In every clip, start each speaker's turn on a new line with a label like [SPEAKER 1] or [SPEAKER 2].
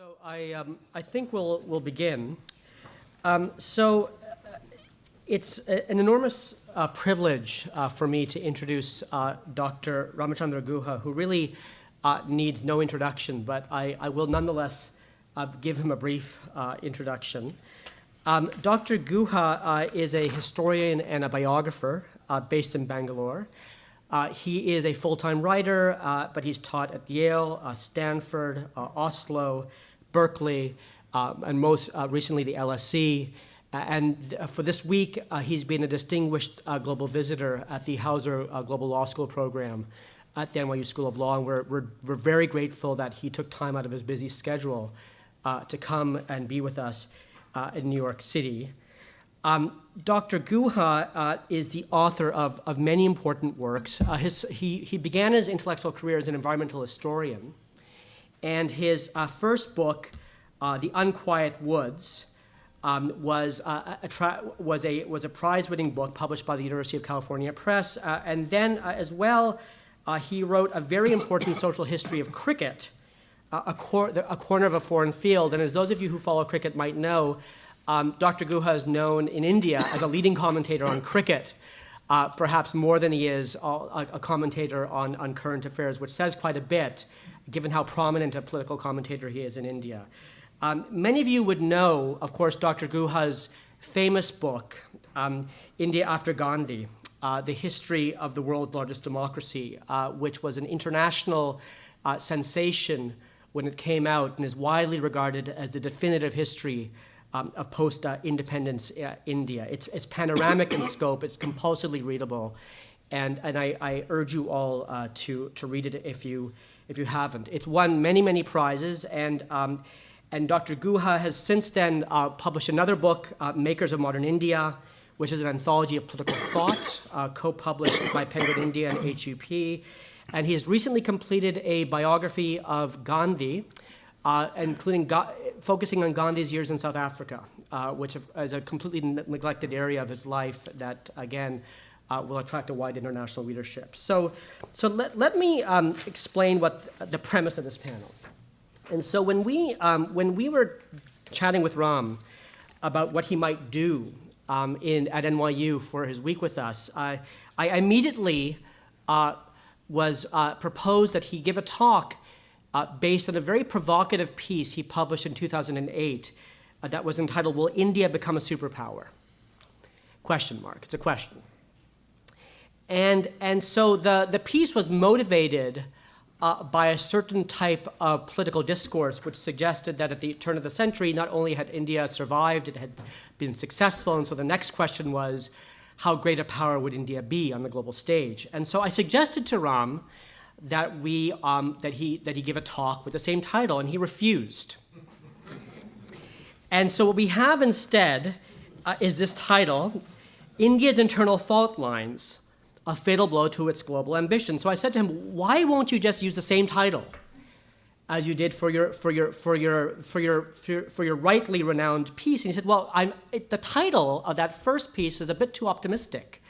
[SPEAKER 1] So I think we'll begin. It's an enormous privilege for me to introduce Dr. Ramachandra Guha, who really needs no introduction, but I will nonetheless give him a brief introduction. Dr. Guha is a historian and a biographer based in Bangalore. He is a full-time writer, but he's taught at Yale, Stanford, Oslo, Berkeley, and most recently the LSE. And for this week, he's been a distinguished global visitor at the Hauser Global Law School program at the NYU School of Law. And we're very grateful that he took time out of his busy schedule to come and be with us in New York City. Dr. Guha is the author of many important works. He began his intellectual career as an environmental historian, and his first book, The Unquiet Woods, was a prize-winning book published by the University of California Press, and then as well, he wrote a very important social history of cricket, a corner of a foreign field. And as those of you who follow cricket might know, Dr. Guha is known in India as a leading commentator on cricket, perhaps more than he is a commentator on current affairs, which says quite a bit, given how prominent a political commentator he is in India. Many of you would know, of course, Dr. Guha's famous book, India After Gandhi, The History of the World's Largest Democracy, which was an international sensation when it came out and is widely regarded as the definitive history of post-independence India. It's panoramic in scope, it's compulsively readable, and I urge you all to read it if you haven't. It's won many prizes, and Dr. Guha has since then published another book, Makers of Modern India, which is an anthology of political thought, co-published by Penguin India and HUP. And he has recently completed a biography of Gandhi, including focusing on Gandhi's years in South Africa, which is a completely neglected area of his life that, again, will attract a wide international readership. So let me explain what the premise of this panel. And so when we were chatting with Ram about what he might do at NYU for his week with us, I immediately was proposed that he give a talk based on a very provocative piece he published in 2008 that was entitled, Will India Become a Superpower? Question mark. It's a question. And so the piece was motivated by a certain type of political discourse which suggested that at the turn of the century, not only had India survived, it had been successful, and so the next question was, how great a power would India be on the global stage? And so I suggested to Ram that he give a talk with the same title, and he refused. And so what we have instead is this title, India's Internal Fault Lines, a fatal blow to its global ambition. So I said to him, why won't you just use the same title as you did for your rightly renowned piece? And he said, well, the title of that first piece is a bit too optimistic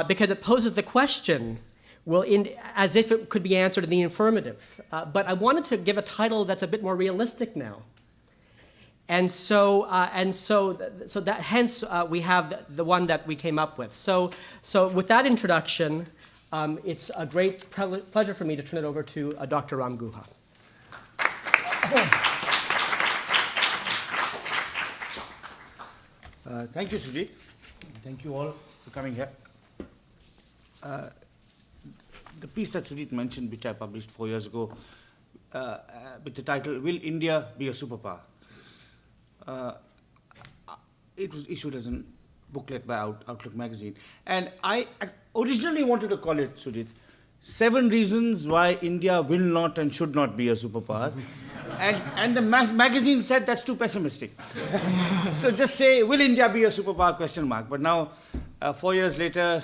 [SPEAKER 1] because it poses the question, as if it could be answered in the affirmative. But I wanted to give a title that's a bit more realistic now. And so that hence we have the one that we came up with. So with that introduction, it's a great pleasure for me to turn it over to Dr. Ram Guha.
[SPEAKER 2] Thank you, Sujit. Thank you all for coming here. The piece that Sujit mentioned, which I published 4 years ago, with the title, Will India Be a Superpower? It was issued as a booklet by Outlook magazine. And I originally wanted to call it, Sujit, 7 Reasons Why India Will Not and Should Not Be a Superpower. and the magazine said that's too pessimistic. So just say, will India be a superpower, question mark. But now, 4 years later,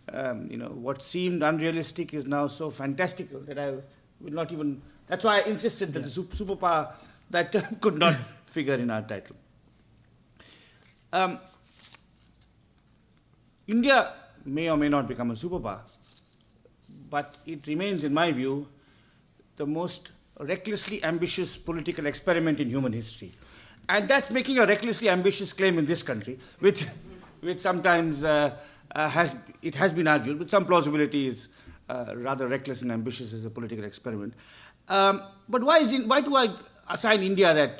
[SPEAKER 2] what seemed unrealistic is now so fantastical that I will not even, that's why I insisted that the superpower, that term could not figure in our title. India may or may not become a superpower, but it remains, in my view, the most recklessly ambitious political experiment in human history. And that's making a recklessly ambitious claim in this country, which sometimes has been argued, with some plausibility is rather reckless and ambitious as a political experiment. But why do I assign India that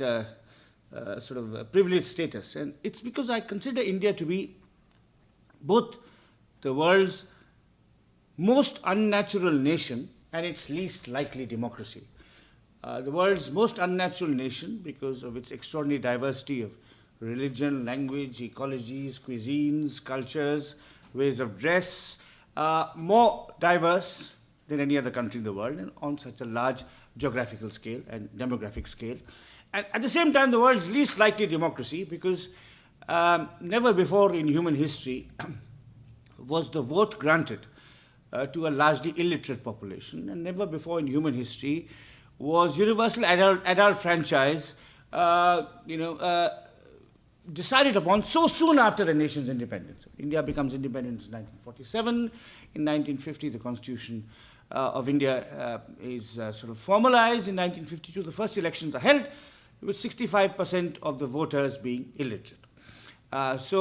[SPEAKER 2] sort of privileged status? And it's because I consider India to be both the world's most unnatural nation and its least likely democracy. The world's most unnatural nation because of its extraordinary diversity of religion, language, ecologies, cuisines, cultures, ways of dress, more diverse than any other country in the world, and on such a large geographical scale and demographic scale. And at the same time, the world's least likely democracy because never before in human history was the vote granted to a largely illiterate population, and never before in human history was universal adult franchise decided upon so soon after a nation's independence. India becomes independent in 1947. In 1950, the Constitution of India is sort of formalized. In 1952, the first elections are held, with 65% of the voters being illiterate. At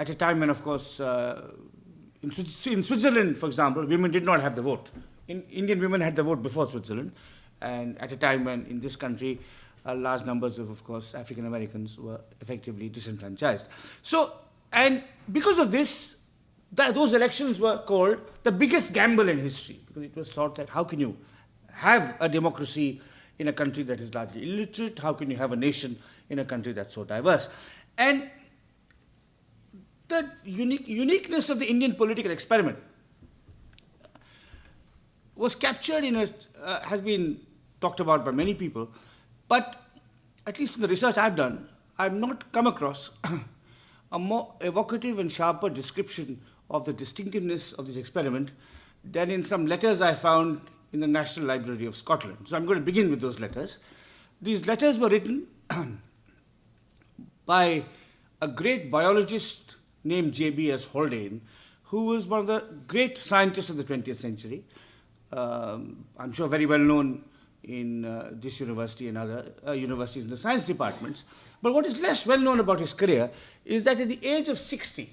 [SPEAKER 2] a time when, of course, in Switzerland, for example, women did not have the vote. Indian women had the vote before Switzerland, and at a time when in this country large numbers of course, African Americans were effectively disenfranchised. So, and because of this, those elections were called the biggest gamble in history, because it was thought that how can you have a democracy in a country that is largely illiterate? How can you have a nation in a country that's so diverse? And the uniqueness of the Indian political experiment was captured in has been talked about by many people, but at least in the research I've done, I've not come across a more evocative and sharper description of the distinctiveness of this experiment than in some letters I found in the National Library of Scotland. So I'm going to begin with those letters. These letters were written by a great biologist named J.B.S. Haldane, who was one of the great scientists of the 20th century. I'm sure very well known in this university and other universities in the science departments. But what is less well known about his career is that at the age of 60,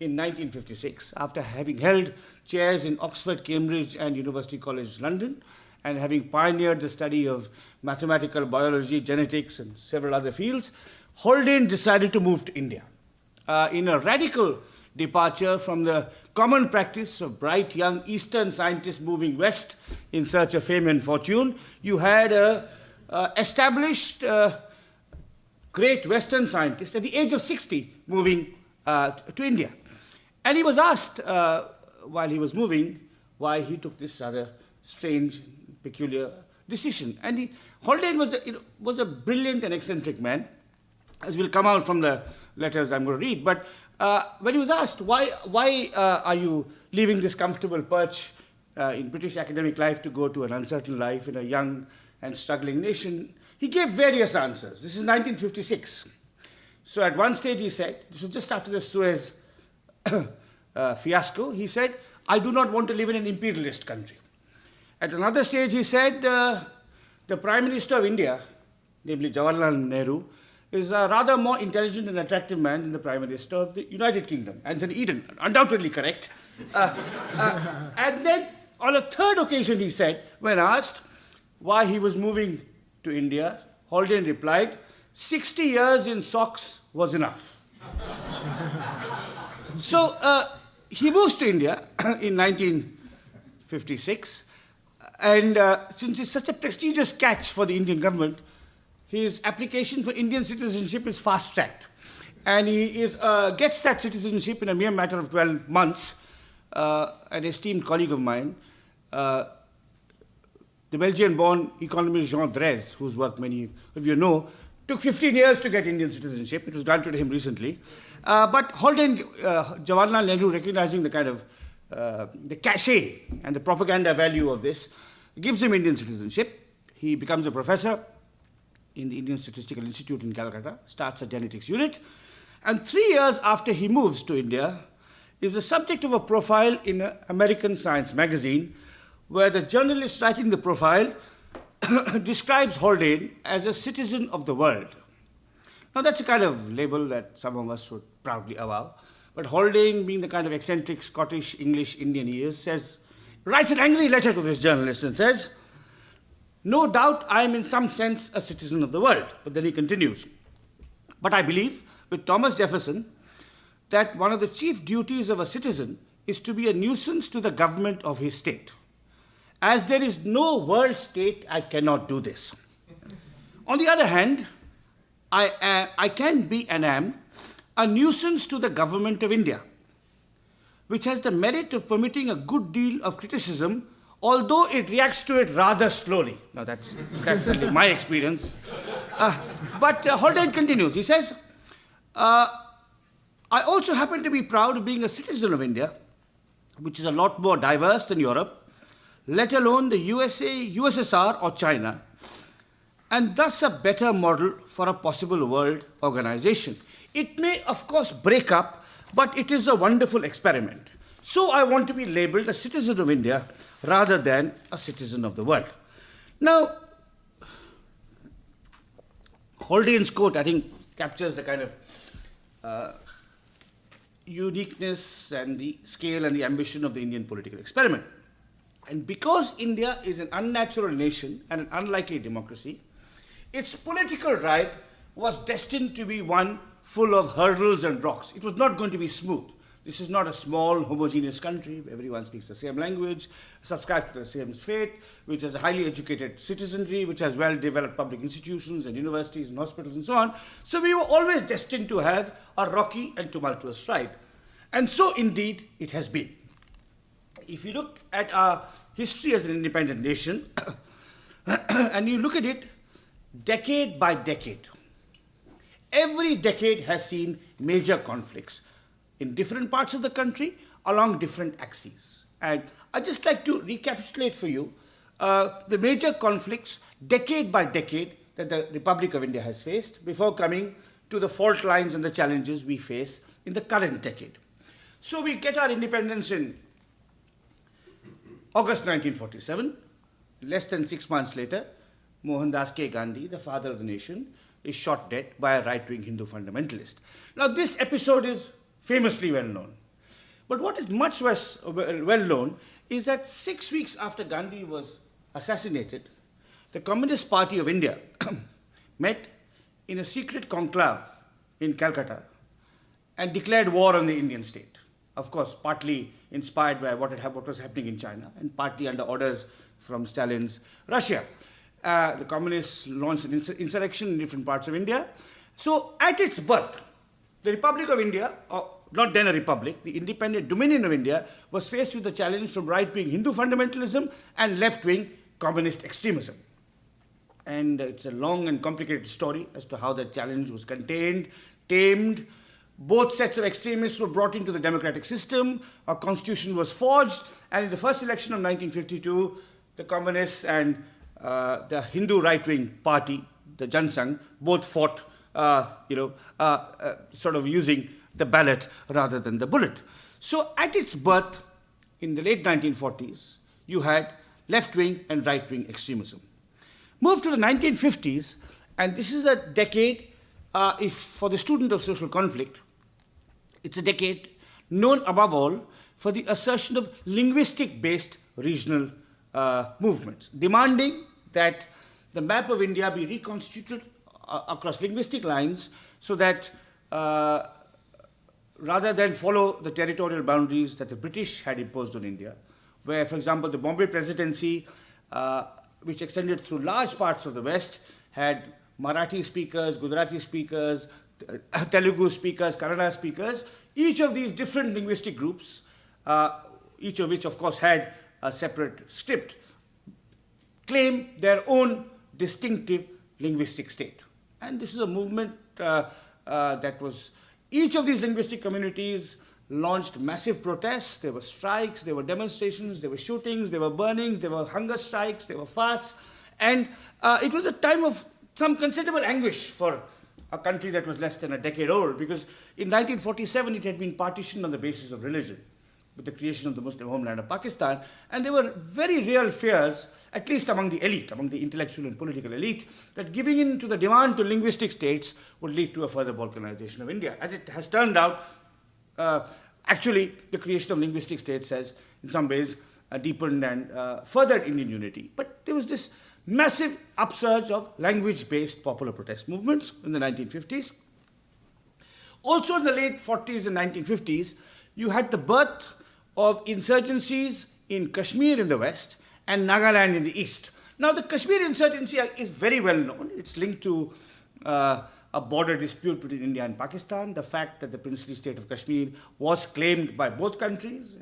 [SPEAKER 2] in 1956, after having held chairs in Oxford, Cambridge, and University College London, and having pioneered the study of mathematical biology, genetics, and several other fields, Haldane decided to move to India in a radical departure from the common practice of bright young Eastern scientists moving west in search of fame and fortune. You had an established great Western scientist at the age of 60 moving to India. And he was asked while he was moving why he took this rather strange, peculiar decision. And Haldane was a brilliant and eccentric man, as will come out from the letters I'm going to read. But when he was asked, why are you leaving this comfortable perch in British academic life to go to an uncertain life in a young and struggling nation, he gave various answers. This is 1956. So at one stage he said, this was just after the Suez fiasco, he said, I do not want to live in an imperialist country. At another stage he said, the Prime Minister of India, namely Jawaharlal Nehru, is a rather more intelligent and attractive man than the Prime Minister of the United Kingdom, Anthony Eden, undoubtedly correct. And then on a third occasion he said, when asked why he was moving to India, Haldane replied, 60 years in socks was enough. So he moves to India in 1956, and since it's such a prestigious catch for the Indian government, his application for Indian citizenship is fast-tracked. And he gets that citizenship in a mere matter of 12 months. An esteemed colleague of mine, the Belgian-born economist Jean Drèze, whose work many of you know, took 15 years to get Indian citizenship. It was granted to him recently. But Haldane, Jawaharlal Nehru, recognizing the kind of the cachet and the propaganda value of this, gives him Indian citizenship. He becomes a professor in the Indian Statistical Institute in Calcutta, starts a genetics unit, and 3 years after he moves to India, is the subject of a profile in an American Science magazine, where the journalist writing the profile describes Haldane as a citizen of the world. Now, that's a kind of label that some of us would proudly avow. But Haldane, being the kind of eccentric Scottish, English, Indian he is, writes an angry letter to this journalist and says, "No doubt I am in some sense a citizen of the world." But then he continues, "But I believe, with Thomas Jefferson, that one of the chief duties of a citizen is to be a nuisance to the government of his state. As there is no world state, I cannot do this. On the other hand, I can be and am a nuisance to the government of India, which has the merit of permitting a good deal of criticism, although it reacts to it rather slowly." Now, that's certainly my experience. But Haldane continues. He says, "I also happen to be proud of being a citizen of India, which is a lot more diverse than Europe, let alone the USA, USSR, or China, and thus a better model for a possible world organization. It may, of course, break up, but it is a wonderful experiment. So I want to be labeled a citizen of India rather than a citizen of the world." Now, Haldane's quote, I think, captures the kind of uniqueness and the scale and the ambition of the Indian political experiment. And because India is an unnatural nation and an unlikely democracy, its political ride was destined to be one full of hurdles and rocks. It was not going to be smooth. This is not a small, homogeneous country where everyone speaks the same language, subscribes to the same faith, which has a highly educated citizenry, which has well-developed public institutions and universities and hospitals and so on. So we were always destined to have a rocky and tumultuous ride. And so, indeed, it has been. If you look at our history as an independent nation, and you look at it decade by decade, every decade has seen major conflicts in different parts of the country along different axes. And I'd just like to recapitulate for you the major conflicts decade by decade that the Republic of India has faced before coming to the fault lines and the challenges we face in the current decade. So we get our independence in August 1947. Less than 6 months later, Mohandas K. Gandhi, the father of the nation, is shot dead by a right-wing Hindu fundamentalist. Now, this episode is famously well known. But what is much less well known is that 6 weeks after Gandhi was assassinated, the Communist Party of India met in a secret conclave in Calcutta and declared war on the Indian state. Of course, partly inspired by what was happening in China and partly under orders from Stalin's Russia. The communists launched an insurrection in different parts of India. So at its birth, the Republic of India, or not then a republic, the independent dominion of India, was faced with the challenge from right-wing Hindu fundamentalism and left-wing communist extremism. And it's a long and complicated story as to how that challenge was contained, tamed. Both sets of extremists were brought into the democratic system, a constitution was forged, and in the first election of 1952, the communists and the Hindu right-wing party, the Jansangh, both fought, sort of using the ballot rather than the bullet. So at its birth, in the late 1940s, you had left-wing and right-wing extremism. Move to the 1950s, and this is a decade, for the student of social conflict, it's a decade known above all for the assertion of linguistic-based regional movements, demanding that the map of India be reconstituted across linguistic lines so that rather than follow the territorial boundaries that the British had imposed on India, where, for example, the Bombay Presidency, which extended through large parts of the West, had Marathi speakers, Gujarati speakers, Telugu speakers, Kannada speakers, each of these different linguistic groups, each of which, of course, had a separate script, claim their own distinctive linguistic state. And this is a movement that was, each of these linguistic communities launched massive protests. There were strikes, there were demonstrations, there were shootings, there were burnings, there were hunger strikes, there were fasts. And it was a time of some considerable anguish for a country that was less than a decade old, because in 1947 it had been partitioned on the basis of religion. with the creation of the Muslim homeland of Pakistan. And there were very real fears, at least among the elite, among the intellectual and political elite, that giving in to the demand to linguistic states would lead to a further balkanization of India. As it has turned out, actually, the creation of linguistic states has, in some ways, deepened and furthered Indian unity. But there was this massive upsurge of language-based popular protest movements in the 1950s. Also in the late 40s and 1950s, you had the birth of insurgencies in Kashmir in the west and Nagaland in the east. Now, the Kashmir insurgency is very well known. It's linked to a border dispute between India and Pakistan, the fact that the princely state of Kashmir was claimed by both countries.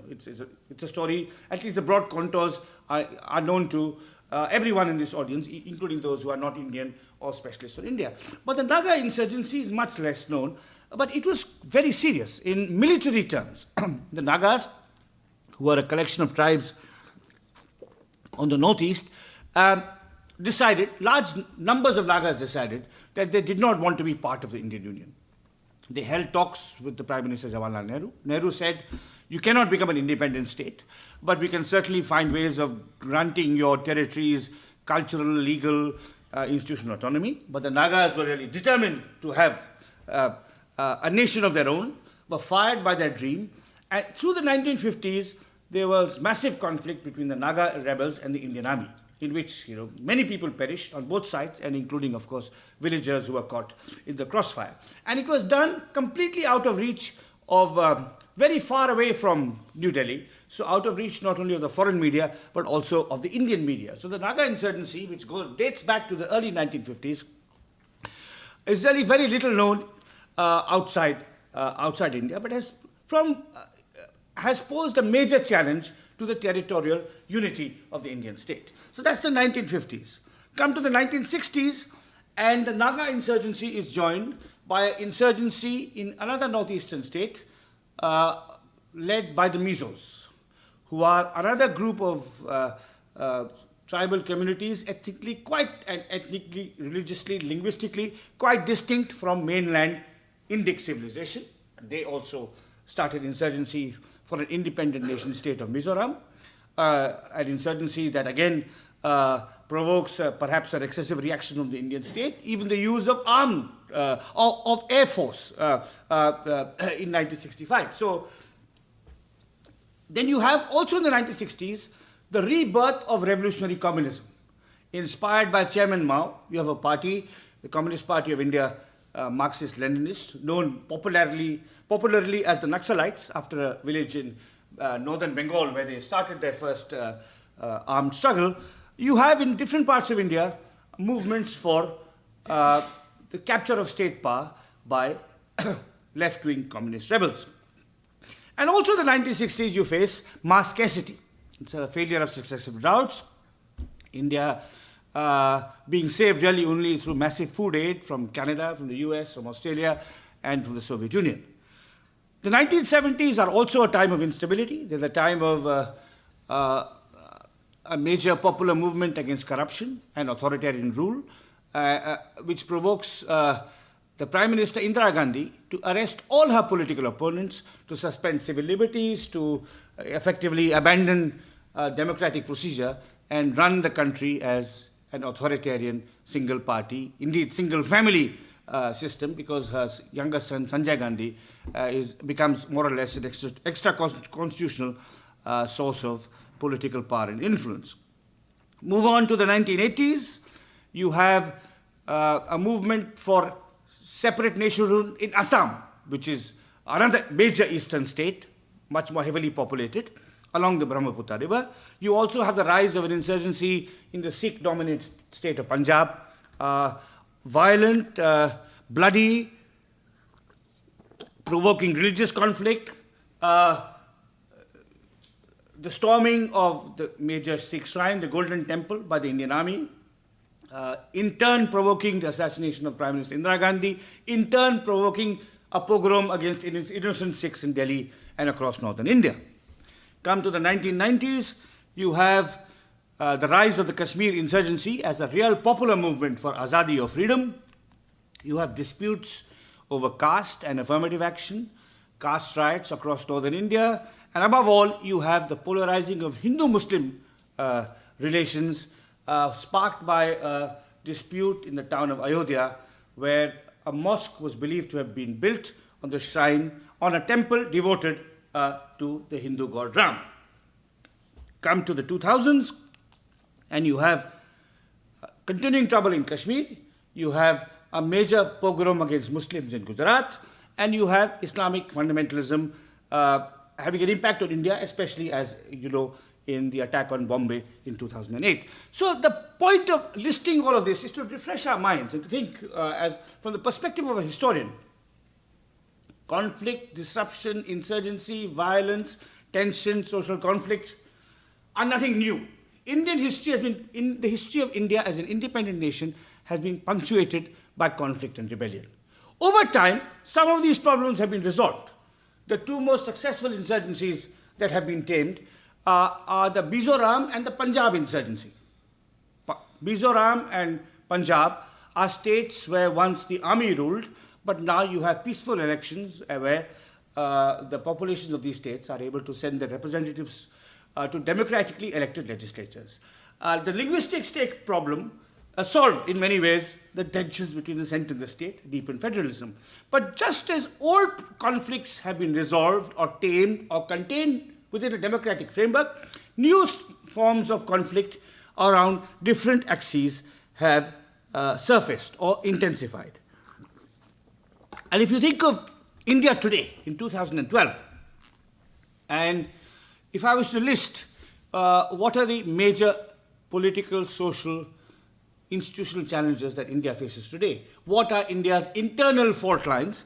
[SPEAKER 2] It's a story, at least the broad contours are known to everyone in this audience, including those who are not Indian or specialists on India. But the Naga insurgency is much less known, but it was very serious. In military terms, the Nagas, who are a collection of tribes on the northeast, decided, large numbers of Nagas decided that they did not want to be part of the Indian Union. They held talks with the Prime Minister Jawaharlal Nehru. Nehru said, you cannot become an independent state, but we can certainly find ways of granting your territories cultural, legal, institutional autonomy. But the Nagas were really determined to have a nation of their own, were fired by that dream. And through the 1950s, there was massive conflict between the Naga rebels and the Indian army, in which many people perished on both sides, and including, of course, villagers who were caught in the crossfire. And it was done completely out of reach of, very far away from New Delhi, so out of reach not only of the foreign media, but also of the Indian media. So the Naga insurgency, which dates back to the early 1950s, is really very little known outside India, but has posed a major challenge to the territorial unity of the Indian state. So that's the 1950s. Come to the 1960s, and the Naga insurgency is joined by an insurgency in another northeastern state led by the Mizos, who are another group of tribal communities ethnically, religiously, linguistically quite distinct from mainland Indic civilization. They also started insurgency for an independent nation state of Mizoram, an insurgency that again provokes perhaps an excessive reaction of the Indian state, even the use of of air force in 1965. So then you have also in the 1960s the rebirth of revolutionary communism. Inspired by Chairman Mao, you have a party, the Communist Party of India, Marxist-Leninist, known popularly as the Naxalites, after a village in northern Bengal where they started their first armed struggle. You have in different parts of India movements for the capture of state power by left-wing communist rebels. And also in the 1960s you face mass scarcity. It's a failure of successive droughts. India being saved really only through massive food aid from Canada, from the US, from Australia, and from the Soviet Union. The 1970s are also a time of instability. There's a time of a major popular movement against corruption and authoritarian rule, which provokes the Prime Minister Indira Gandhi to arrest all her political opponents, to suspend civil liberties, to effectively abandon democratic procedure and run the country as an authoritarian single party, indeed single family system, because her younger son Sanjay Gandhi becomes more or less an extra constitutional source of political power and influence. Move on to the 1980s, you have a movement for separate nationhood in Assam, which is another major eastern state, much more heavily populated, along the Brahmaputra River. You also have the rise of an insurgency in the Sikh-dominated state of Punjab, violent, bloody, provoking religious conflict, the storming of the major Sikh shrine, the Golden Temple, by the Indian Army, in turn provoking the assassination of Prime Minister Indira Gandhi, in turn provoking a pogrom against innocent Sikhs in Delhi and across northern India. Come to the 1990s, you have the rise of the Kashmir insurgency as a real popular movement for azadi or freedom. You have disputes over caste and affirmative action, caste riots across northern India, and above all, you have the polarizing of Hindu-Muslim relations sparked by a dispute in the town of Ayodhya, where a mosque was believed to have been built on the shrine, on a temple devoted to the Hindu god Ram. Come to the 2000s, and you have continuing trouble in Kashmir, you have a major pogrom against Muslims in Gujarat, and you have Islamic fundamentalism having an impact on India, especially as you know in the attack on Bombay in 2008. So the point of listing all of this is to refresh our minds and to think as from the perspective of a historian. Conflict, disruption, insurgency, violence, tension, social conflict are nothing new. Indian history has been, in the history of India as an independent nation, has been punctuated by conflict and rebellion. Over time, some of these problems have been resolved. The two most successful insurgencies that have been tamed are the Mizoram and the Punjab insurgency. Mizoram and Punjab are states where once the army ruled, but now you have peaceful elections where the populations of these states are able to send their representatives to democratically elected legislatures. The linguistic state problem solved in many ways the tensions between the centre and the state, deepened federalism. But just as old conflicts have been resolved or tamed or contained within a democratic framework, new forms of conflict around different axes have surfaced or intensified. And if you think of India today in 2012, and if I was to list what are the major political, social, institutional challenges that India faces today, what are India's internal fault lines,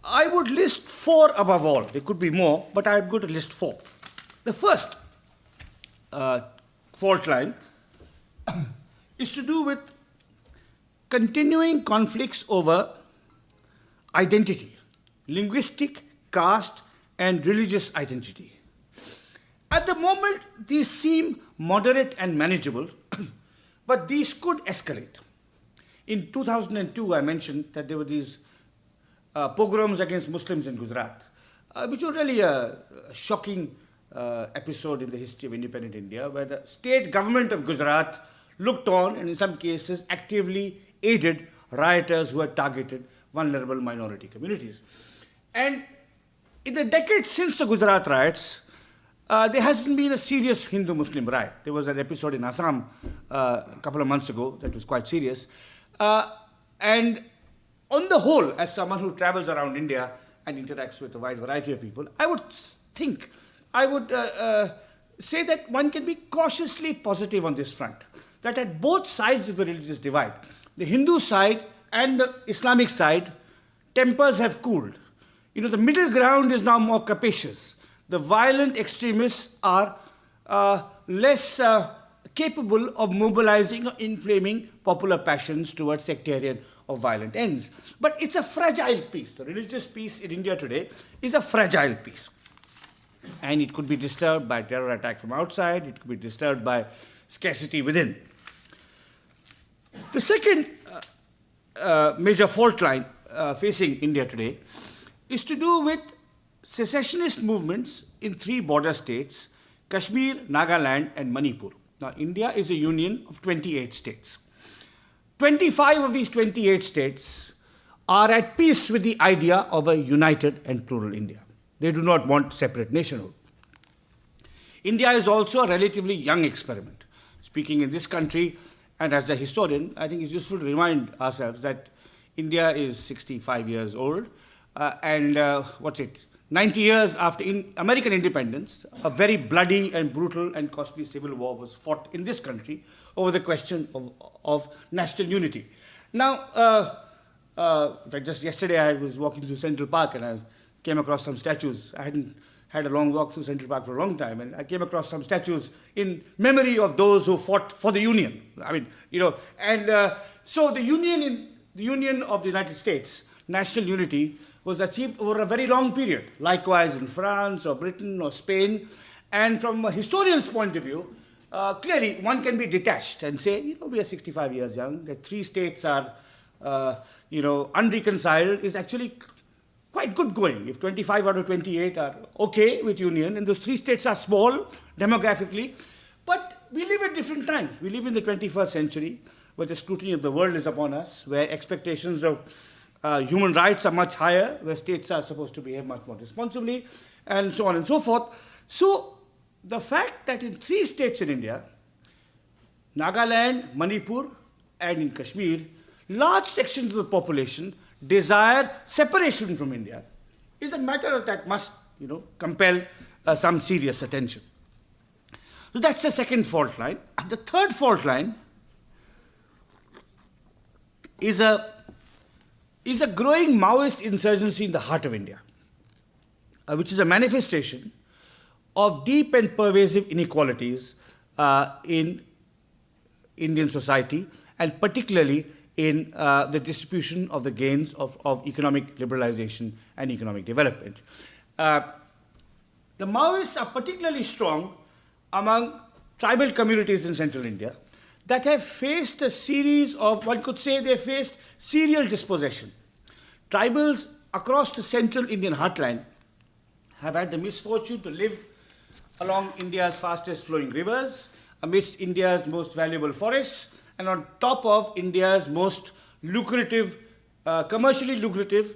[SPEAKER 2] I would list four above all. There could be more, but I'm going to list four. The first fault line is to do with continuing conflicts over identity, linguistic, caste, and religious identity. At the moment, these seem moderate and manageable, but these could escalate. In 2002, I mentioned that there were these pogroms against Muslims in Gujarat, which were really a shocking episode in the history of independent India, where the state government of Gujarat looked on and in some cases actively aided rioters who had targeted vulnerable minority communities. And in the decades since the Gujarat riots, there hasn't been a serious Hindu-Muslim riot. There was an episode in Assam a couple of months ago that was quite serious. And on the whole, as someone who travels around India and interacts with a wide variety of people, I would say that one can be cautiously positive on this front, that at both sides of the religious divide, the Hindu side and the Islamic side, tempers have cooled. You know, the middle ground is now more capacious. The violent extremists are less capable of mobilizing or inflaming popular passions towards sectarian or violent ends. But it's a fragile peace. The religious peace in India today is a fragile peace. And it could be disturbed by terror attack from outside. It could be disturbed by scarcity within. The second major fault line facing India today is to do with secessionist movements in three border states, Kashmir, Nagaland, and Manipur. Now, India is a union of 28 states. 25 of these 28 states are at peace with the idea of a united and plural India. They do not want separate nationhood. India is also a relatively young experiment. Speaking in this country, and as a historian, I think it's useful to remind ourselves that India is 65 years old, and 90 years after American independence, a very bloody and brutal and costly civil war was fought in this country over the question of national unity. Now, in fact, just yesterday I was walking through Central Park and I came across some statues. I hadn't had a long walk through Central Park for a long time, and I came across some statues in memory of those who fought for the Union. I mean, you know, and so the Union of the United States, national unity, was achieved over a very long period. Likewise in France or Britain or Spain. And from a historian's point of view, clearly one can be detached and say, you know, we are 65 years young, that three states are, unreconciled is actually quite good going. If 25 out of 28 are okay with union, and those 3 states are small demographically, but we live at different times. We live in the 21st century, where the scrutiny of the world is upon us, where expectations of human rights are much higher, where states are supposed to behave much more responsibly, and so on and so forth. So the fact that in 3 states in India, Nagaland, Manipur, and in Kashmir, large sections of the population desire separation from India is a matter that must, compel some serious attention. So that's the second fault line. The third fault line is a growing Maoist insurgency in the heart of India, which is a manifestation of deep and pervasive inequalities in Indian society, and particularly in the distribution of the gains of economic liberalization and economic development. The Maoists are particularly strong among tribal communities in central India that have faced a series of, one could say they faced serial dispossession. Tribals across the central Indian heartland have had the misfortune to live along India's fastest flowing rivers, amidst India's most valuable forests, and on top of India's most lucrative, commercially lucrative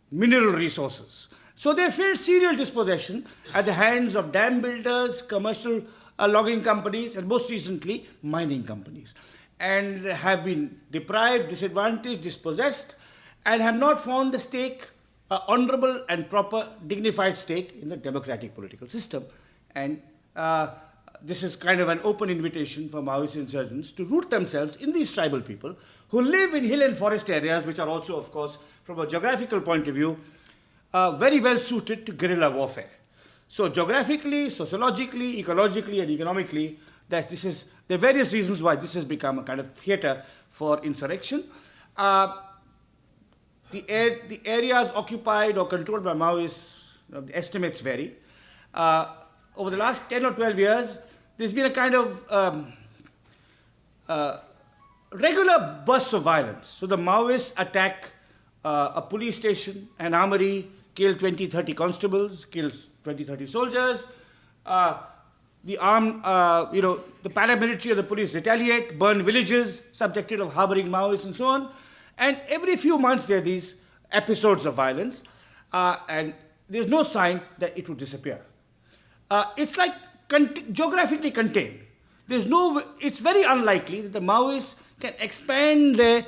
[SPEAKER 2] mineral resources. So they felt serial dispossession at the hands of dam builders, commercial logging companies, and most recently, mining companies, and have been deprived, disadvantaged, dispossessed, and have not found a stake, honorable and proper, dignified stake in the democratic political system. And this is kind of an open invitation for Maoist insurgents to root themselves in these tribal people who live in hill and forest areas, which are also, of course, from a geographical point of view, very well suited to guerrilla warfare. So geographically, sociologically, ecologically, and economically, there are various reasons why this has become a kind of theater for insurrection. The areas occupied or controlled by Maoists, the estimates vary. Over the last 10 or 12 years, there's been a kind of regular bursts of violence. So the Maoists attack a police station, an armory, kill 20, 30 constables, kill 20, 30 soldiers. The paramilitary or the police retaliate, burn villages, subjected of harboring Maoists and so on. And every few months there are these episodes of violence, and there's no sign that it would disappear. It's like geographically contained. It's very unlikely that the Maoists can expand their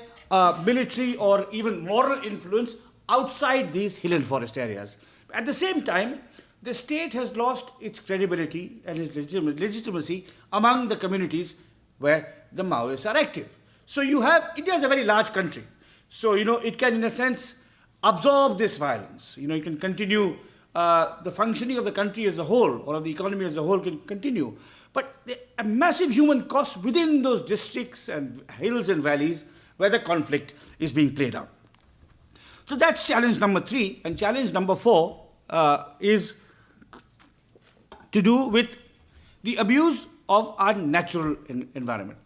[SPEAKER 2] military or even moral influence outside these hill and forest areas. At the same time, the state has lost its credibility and its legitimacy among the communities where the Maoists are active. So India is a very large country. So, it can, in a sense, absorb this violence. It can continue, the functioning of the country as a whole, or of the economy as a whole can continue. But a massive human cost within those districts and hills and valleys where the conflict is being played out. So that's challenge number 3. And challenge number 4 is to do with the abuse of our natural environment.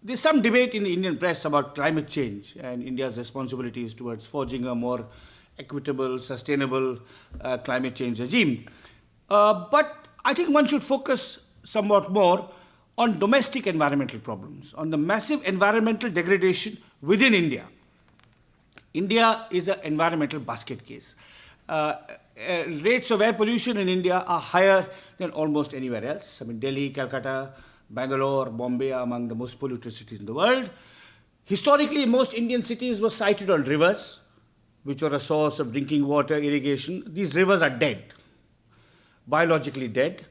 [SPEAKER 2] There's some debate in the Indian press about climate change and India's responsibilities towards forging a more equitable, sustainable climate change regime. But I think one should focus somewhat more on domestic environmental problems, on the massive environmental degradation within India. India is an environmental basket case. Rates of air pollution in India are higher than almost anywhere else. Delhi, Calcutta, Bangalore, Bombay are among the most polluted cities in the world. Historically, most Indian cities were sited on rivers, which are a source of drinking water, irrigation. These rivers are dead, biologically dead.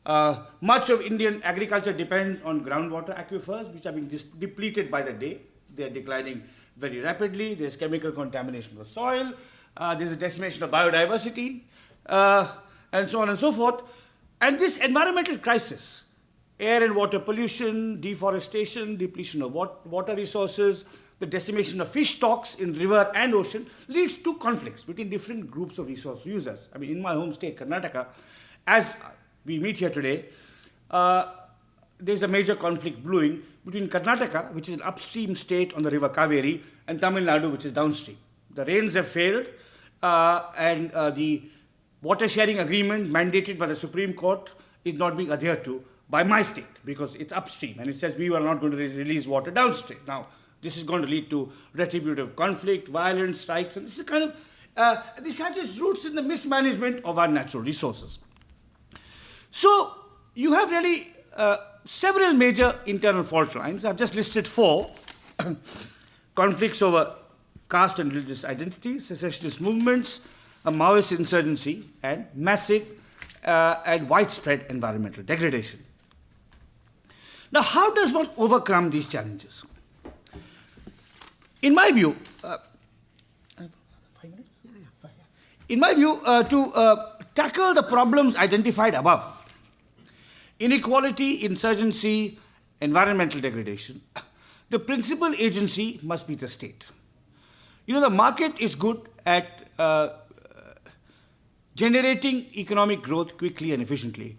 [SPEAKER 2] Much of Indian agriculture depends on groundwater aquifers, which are being depleted by the day. They are declining very rapidly. There's chemical contamination of the soil. There's a decimation of biodiversity, and so on and so forth. And this environmental crisis, air and water pollution, deforestation, depletion of water resources, the decimation of fish stocks in river and ocean, leads to conflicts between different groups of resource users. In my home state, Karnataka, as we meet here today, there's a major conflict brewing between Karnataka, which is an upstream state on the river Kaveri, and Tamil Nadu, which is downstream. The rains have failed, and the water sharing agreement mandated by the Supreme Court is not being adhered to by my state because it's upstream and it says we are not going to release water downstream. Now, this is going to lead to retributive conflict, violence, strikes, and this is kind of, this has its roots in the mismanagement of our natural resources. So, you have really several major internal fault lines. I've just listed 4. Conflicts over caste and religious identity, secessionist movements, a Maoist insurgency, and massive and widespread environmental degradation. Now, how does one overcome these challenges? In my view, to tackle the problems identified above, inequality, insurgency, environmental degradation, the principal agency must be the state. You know, the market is good at generating economic growth quickly and efficiently.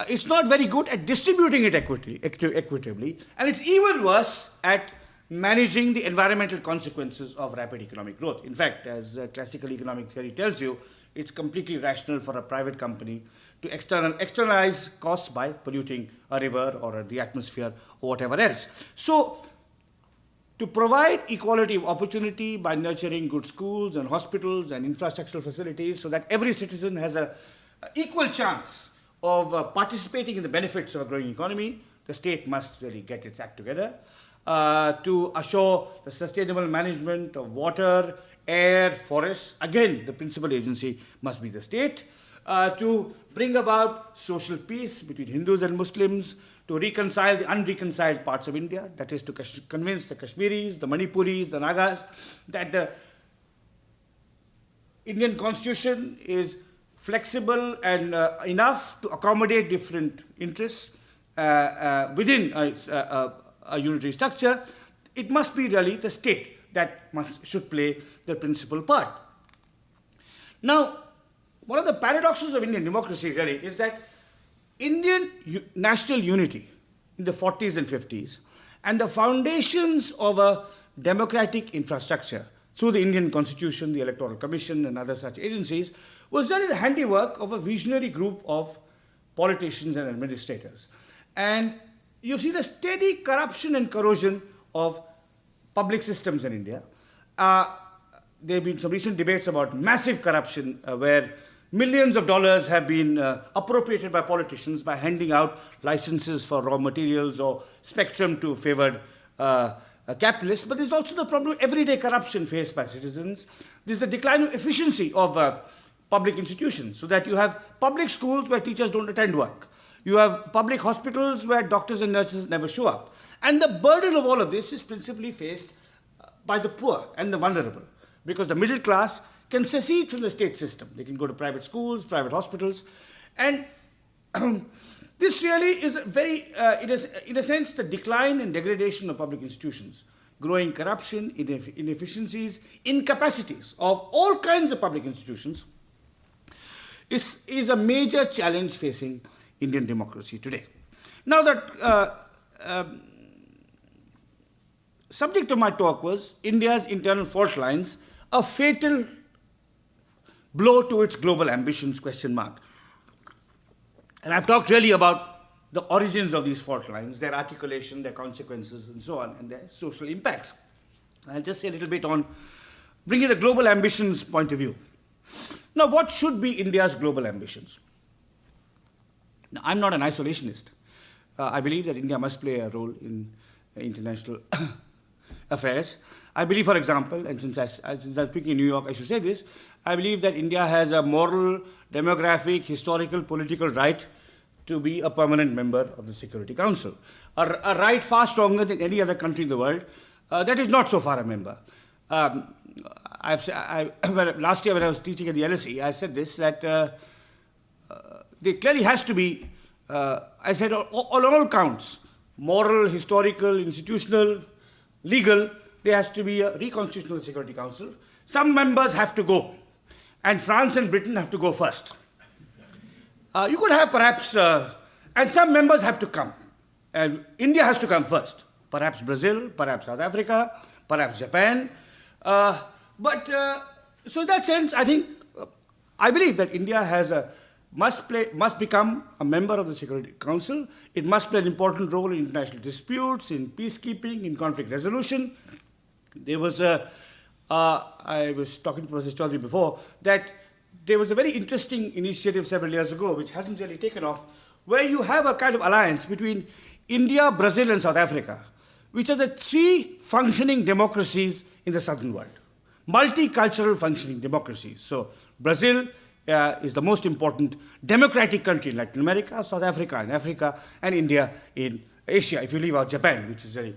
[SPEAKER 2] It's not very good at distributing it equitably, and it's even worse at managing the environmental consequences of rapid economic growth. In fact, as classical economic theory tells you, it's completely rational for a private company to externalize costs by polluting a river or the atmosphere or whatever else. So, to provide equality of opportunity by nurturing good schools and hospitals and infrastructural facilities so that every citizen has an equal chance of participating in the benefits of a growing economy, the state must really get its act together. To assure the sustainable management of water, air, forests, again, the principal agency must be the state. To bring about social peace between Hindus and Muslims, to reconcile the unreconciled parts of India, that is to convince the Kashmiris, the Manipuris, the Nagas, that the Indian constitution is flexible and enough to accommodate different interests within a unitary structure. It must be really the state that should play the principal part. Now, one of the paradoxes of Indian democracy really is that Indian national unity in the 40s and 50s and the foundations of a democratic infrastructure through the Indian Constitution, the Electoral Commission and other such agencies was really the handiwork of a visionary group of politicians and administrators. And you see the steady corruption and corrosion of public systems in India. There have been some recent debates about massive corruption where millions of dollars have been appropriated by politicians by handing out licenses for raw materials or spectrum to favored capitalists. But there's also the problem of everyday corruption faced by citizens. There's the decline of efficiency of public institutions, so that you have public schools where teachers don't attend work. You have public hospitals where doctors and nurses never show up. And the burden of all of this is principally faced by the poor and the vulnerable, because the middle class can secede from the state system. They can go to private schools, private hospitals. And this really is it is, in a sense, the decline and degradation of public institutions, growing corruption, inefficiencies, incapacities of all kinds of public institutions is a major challenge facing Indian democracy today. Now, that subject of my talk was India's internal fault lines, a fatal blow to its global ambitions, question mark. And I've talked really about the origins of these fault lines, their articulation, their consequences, and so on, and their social impacts. I'll just say a little bit on bringing the global ambitions point of view. Now, what should be India's global ambitions? Now, I'm not an isolationist. I believe that India must play a role in international affairs. I believe, for example, and since I'm speaking in New York, I should say this, I believe that India has a moral, demographic, historical, political right to be a permanent member of the Security Council. A right far stronger than any other country in the world that is not so far a member. Last year when I was teaching at the LSE, I said this, that there clearly has to be, I said, on all counts, moral, historical, institutional, legal, there has to be a reconstitution of the Security Council. Some members have to go, and France and Britain have to go first. You could have perhaps, and some members have to come. And India has to come first. Perhaps Brazil, perhaps South Africa, perhaps Japan. But so in that sense, I believe that India must become a member of the Security Council. It must play an important role in international disputes, in peacekeeping, in conflict resolution. There was I was talking to Professor Choudhry before, that there was a very interesting initiative several years ago, which hasn't really taken off, where you have a kind of alliance between India, Brazil, and South Africa, which are the three functioning democracies in the southern world. Multicultural functioning democracies. So Brazil is the most important democratic country in Latin America, South Africa in Africa, and India in Asia, if you leave out Japan, which is very,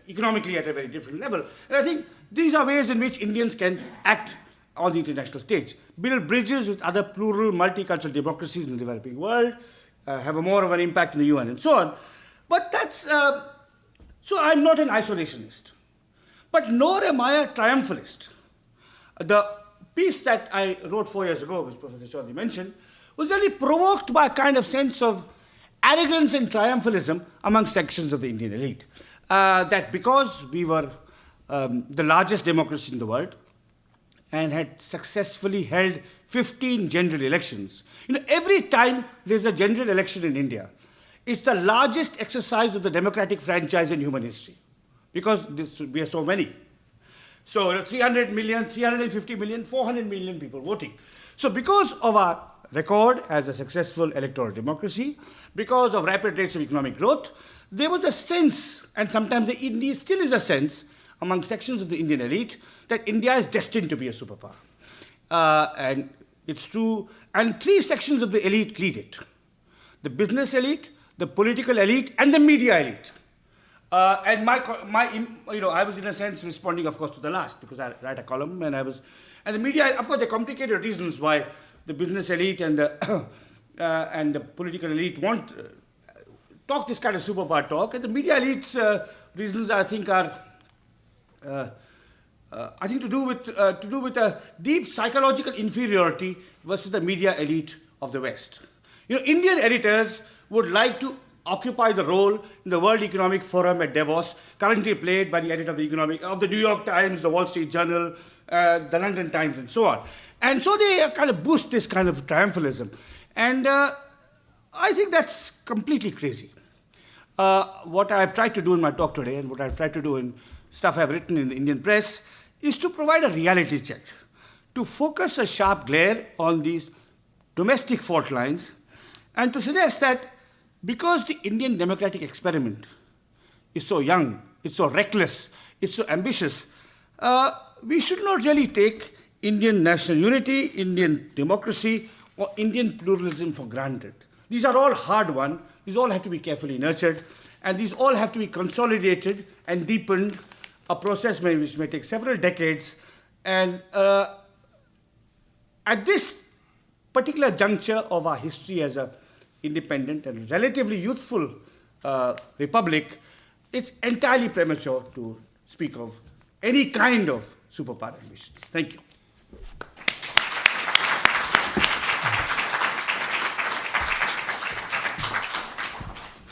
[SPEAKER 2] economically at a very different level. And I think these are ways in which Indians can act on the international stage, build bridges with other plural, multicultural democracies in the developing world, have a more of an impact in the UN and so on. But so I'm not an isolationist, but nor am I a triumphalist. The piece that I wrote 4 years ago, which Professor Choudhry mentioned, was really provoked by a kind of sense of arrogance and triumphalism among sections of the Indian elite. That because we were the largest democracy in the world and had successfully held 15 general elections. Every time there's a general election in India, it's the largest exercise of the democratic franchise in human history, because we are so many. So 300 million, 350 million, 400 million people voting. So because of our record as a successful electoral democracy, because of rapid rates of economic growth, there was a sense, and sometimes there indeed still is a sense, among sections of the Indian elite, that India is destined to be a superpower. And it's true, and three sections of the elite lead it: the business elite, the political elite, and the media elite. And I was in a sense responding, of course, to the last, because I write a column, and the media, of course, there are complicated reasons why the business elite and the political elite want talk this kind of superpower talk, and the media elite's reasons, I think, are to do with a deep psychological inferiority versus the media elite of the West. Indian editors would like to occupy the role in the World Economic Forum at Davos, currently played by the editor of the New York Times, the Wall Street Journal, the London Times, and so on. And so they kind of boost this kind of triumphalism. And I think that's completely crazy. What I've tried to do in my talk today, and what I've tried to do in stuff I've written in the Indian press, is to provide a reality check, to focus a sharp glare on these domestic fault lines, and to suggest that because the Indian democratic experiment is so young, it's so reckless, it's so ambitious, we should not really take Indian national unity, Indian democracy, or Indian pluralism for granted. These are all hard-won. These all have to be carefully nurtured, and these all have to be consolidated and deepened, a process which may take several decades. And at this particular juncture of our history as an independent and relatively youthful republic, it's entirely premature to speak of any kind of superpower ambition. Thank you.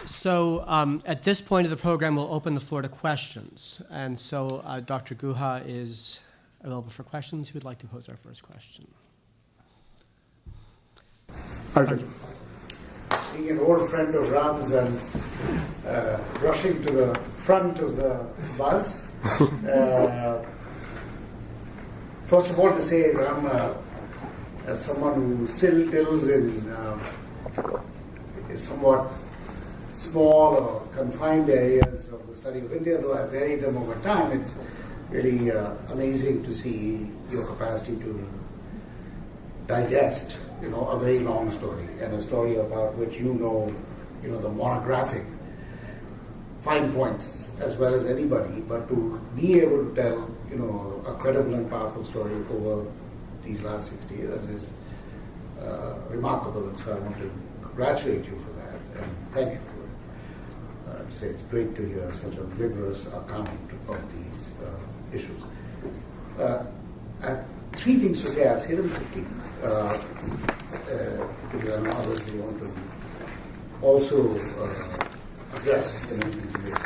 [SPEAKER 1] So at this point of the program, we'll open the floor to questions. And so Dr. Guha is available for questions. Who would like to pose our first question?
[SPEAKER 3] Arjun. Being an old friend of Ram's and rushing to the front of the bus, first of all to say, Ram, as someone who still deals in somewhat small or confined areas of the study of India, though I've varied them over time, it's really amazing to see your capacity to digest, a very long story, and a story about which the monographic fine points as well as anybody, but to be able to tell, a credible and powerful story over these last 60 years is remarkable, and so I want to congratulate you for that, and thank you. It's great to hear such a vigorous account of these issues. I have three things to say. I'll say them quickly, because I know others may want to also address the main things.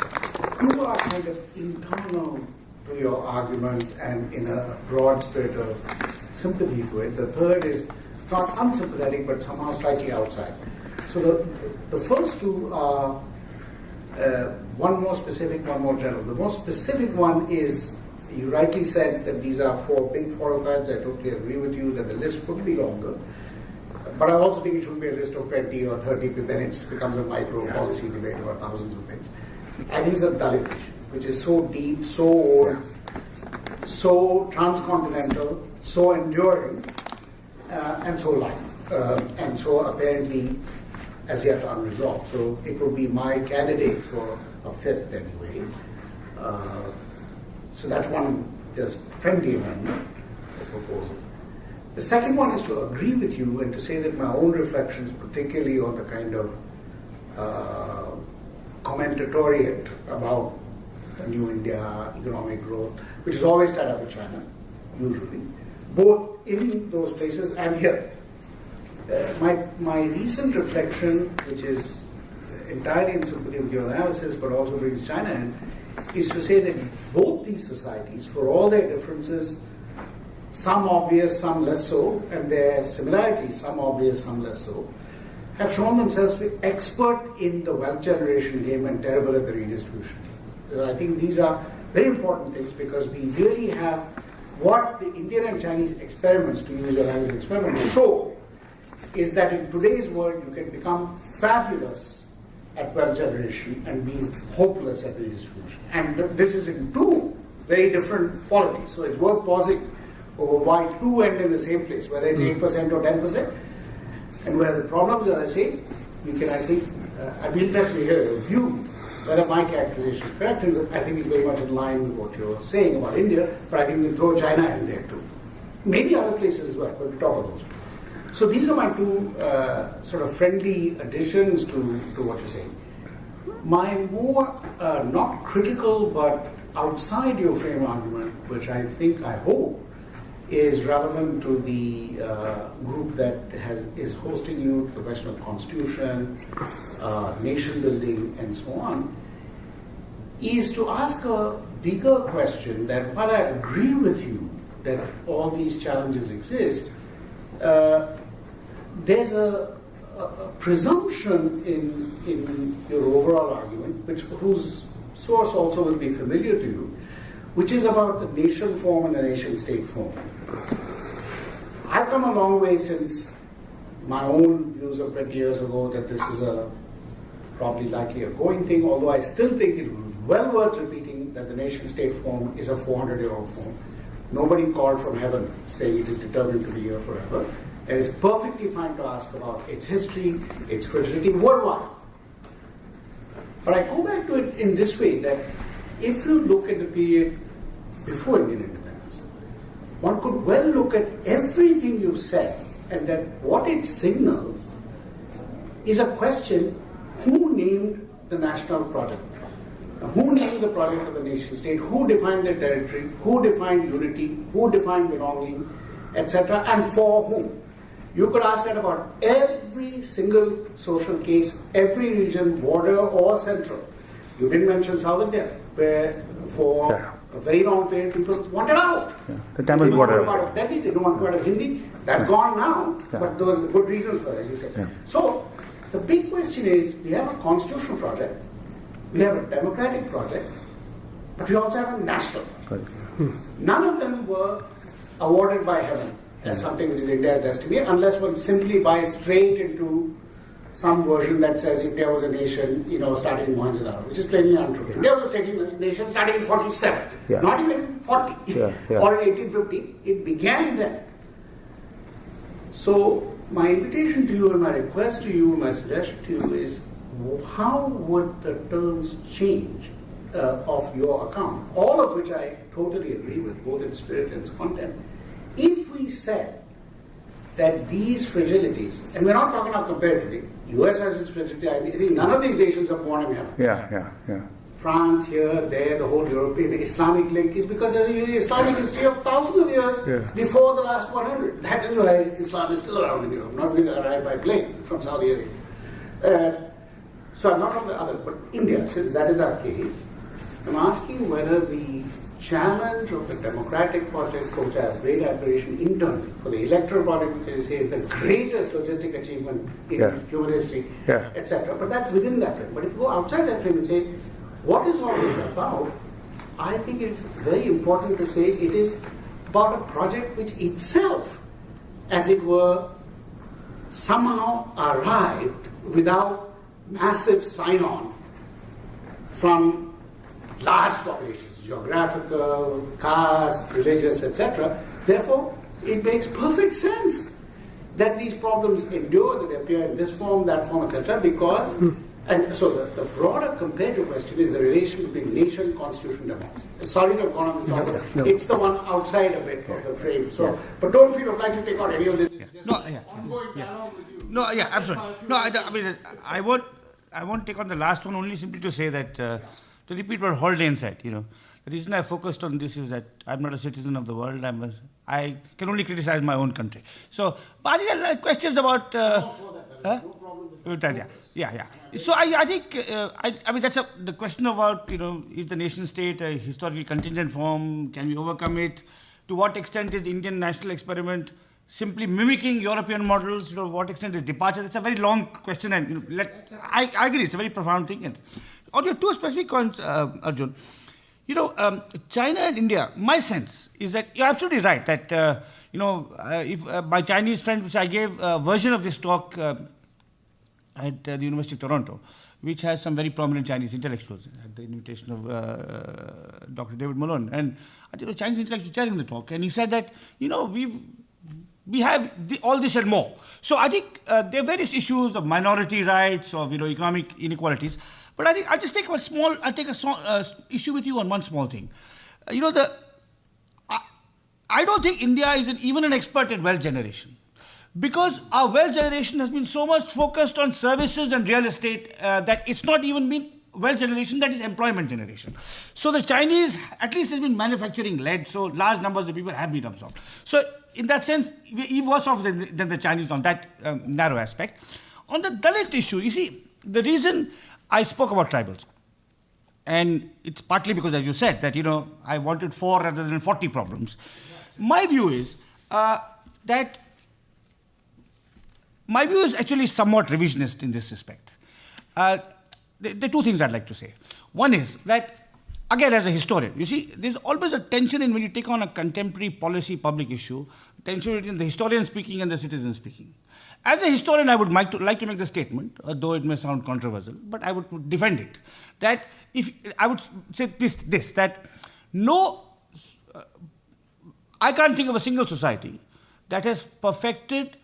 [SPEAKER 3] Two are kind of internal to your argument and in a broad spirit of sympathy to it. The third is not unsympathetic, but somehow slightly outside. So the first two are one more specific, one more general. The more specific one is, you rightly said that these are 4 big foreign clients. I totally agree with you that the list could be longer. But I also think it should be a list of 20 or 30, but then it becomes a micro policy debate about thousands of things. I think it's a Dalit issue, which is so deep, so old, so transcontinental, so enduring, and so live, and so apparently as yet unresolved. So it would be my candidate for a 5th anyway. So that's one just friendly amendment proposal. The second one is to agree with you and to say that my own reflections, particularly on the kind of commentatoriate about the new India, economic growth, which is always tied up with China, usually, both in those places and here. My recent reflection, which is entirely in sympathy with your analysis, but also brings China in, is to say that both these societies, for all their differences, some obvious, some less so, and their similarities, some obvious, some less so, have shown themselves to be expert in the wealth generation game and terrible at the redistribution. So I think these are very important things because we really have what the Indian and Chinese experiments, to use your language experiment, show is that in today's world you can become fabulous at wealth generation and be hopeless at redistribution. And this is in 2 very different qualities. So it's worth pausing over why 2 end in the same place, whether it's 8% or 10%, and where the problems are the same. We can, I think, I'd be interested to hear your view, whether my characterization is correct, and I think it's very much in line with what you're saying about India, but I think we can throw China in there too. Maybe other places as well, but we talk about those. So these are my 2 sort of friendly additions to what you're saying. My more not critical but outside your frame argument, which I think, I hope, is relevant to the group that is hosting you, the question of constitution, nation building, and so on, is to ask a bigger question that while I agree with you that all these challenges exist, there's a presumption in your overall argument, whose source also will be familiar to you, which is about the nation form and the nation-state form. I've come a long way since my own views of 20 years ago that this is probably likely a going thing, although I still think it was well worth repeating that the nation-state form is a 400-year-old form. Nobody called from heaven saying it is determined to be here forever. And it's perfectly fine to ask about its history, its fragility worldwide. But I go back to it in this way, that if you look at the period before Indian independence, one could well look at everything you've said and that what it signals is a question: who named the national project? Who named the project of the nation state? Who defined the territory? Who defined unity? Who defined belonging, etc. And for whom? You could ask that about every single social case, every region, border or central. You didn't mention South India, where for a very long period people wanted out.
[SPEAKER 4] The Tamil border.
[SPEAKER 3] They didn't want to be part of Delhi, they didn't want to be part of Hindi. That's gone now, but those are good reasons for it, as you said. So the big question is, we have a constitutional project, we have a democratic project, but we also have a national project. None of them were awarded by heaven as something which is India's destiny, unless one simply buys straight into some version that says India was a nation, starting in Mohenjo-daro, which is plainly untrue. India was a nation starting in 47, not even 40, or in 1850. It began then. So my invitation to you and my request to you, my suggestion to you is, how would the terms change of your account, all of which I totally agree with, both in spirit and content, if we said that these fragilities, and we're not talking about comparatively, US has its fragility, I think none of these nations are born in heaven. France, here, there, the whole European Islamic link is because there's an Islamic history of thousands of years before the last 100. That is why Islam is still around in Europe, not because it arrived by plane from Saudi Arabia. So I'm not from the others, but India, since that is our case, I'm asking whether the challenge of the democratic project, which has great admiration internally, for the electoral project, which you say is the greatest logistic achievement in human history, etc. But that's within that frame. But if you go outside that frame and say, what is all this about? I think it's very important to say it is about a project which itself, as it were, somehow arrived without massive sign-on from large populations, geographical, caste, religious, etc. Therefore, it makes perfect sense that these problems endure, that they appear in this form, that form, etc. Because, and so the broader comparative question is the relation between nation, constitution, democracy. Sorry to have gone on this topic. It's the one outside a bit of the frame. So, but don't feel obliged to take out any of this. It's just ongoing dialogue with you.
[SPEAKER 2] No, yeah, absolutely. No, I mean, I won't take on the last one only simply to say that, to repeat what Haldane said, the reason I focused on this is that I'm not a citizen of the world. I can only criticize my own country. So, but there are questions about.
[SPEAKER 3] No problem with that.
[SPEAKER 2] Yeah. So I think I mean that's the question about is the nation state a historically contingent form? Can we overcome it? To what extent is Indian national experiment simply mimicking European models? To what extent is departure? That's a very long question, and I agree it's a very profound thing. And on your two specific points, Arjun, China and India. My sense is that you're absolutely right that if my Chinese friends, which I gave a version of this talk at the University of Toronto, which has some very prominent Chinese intellectuals at the invitation of Dr. David Malone. And I think the Chinese intellectual chairing the talk, and he said that, we have all this and more. So I think there are various issues of minority rights, of economic inequalities. But I think I'll just take a issue with you on one small thing. I don't think India is even an expert at wealth generation. Because our wealth generation has been so much focused on services and real estate that it's not even been wealth generation, that is employment generation. So the Chinese at least has been manufacturing led, so large numbers of people have been absorbed. So in that sense, we're worse off than the Chinese on that narrow aspect. On the Dalit issue, you see, the reason I spoke about tribals, and it's partly because, as you said, that I wanted 4 rather than 40 problems. My view is that my view is actually somewhat revisionist in this respect. There are two things I'd like to say. One is that, again, as a historian, you see, there's always a tension in when you take on a contemporary policy public issue, tension between the historian speaking and the citizen speaking. As a historian, I would like to make the statement, though it may sound controversial, but I would defend it, that if I would say this that I can't think of a single society that has perfected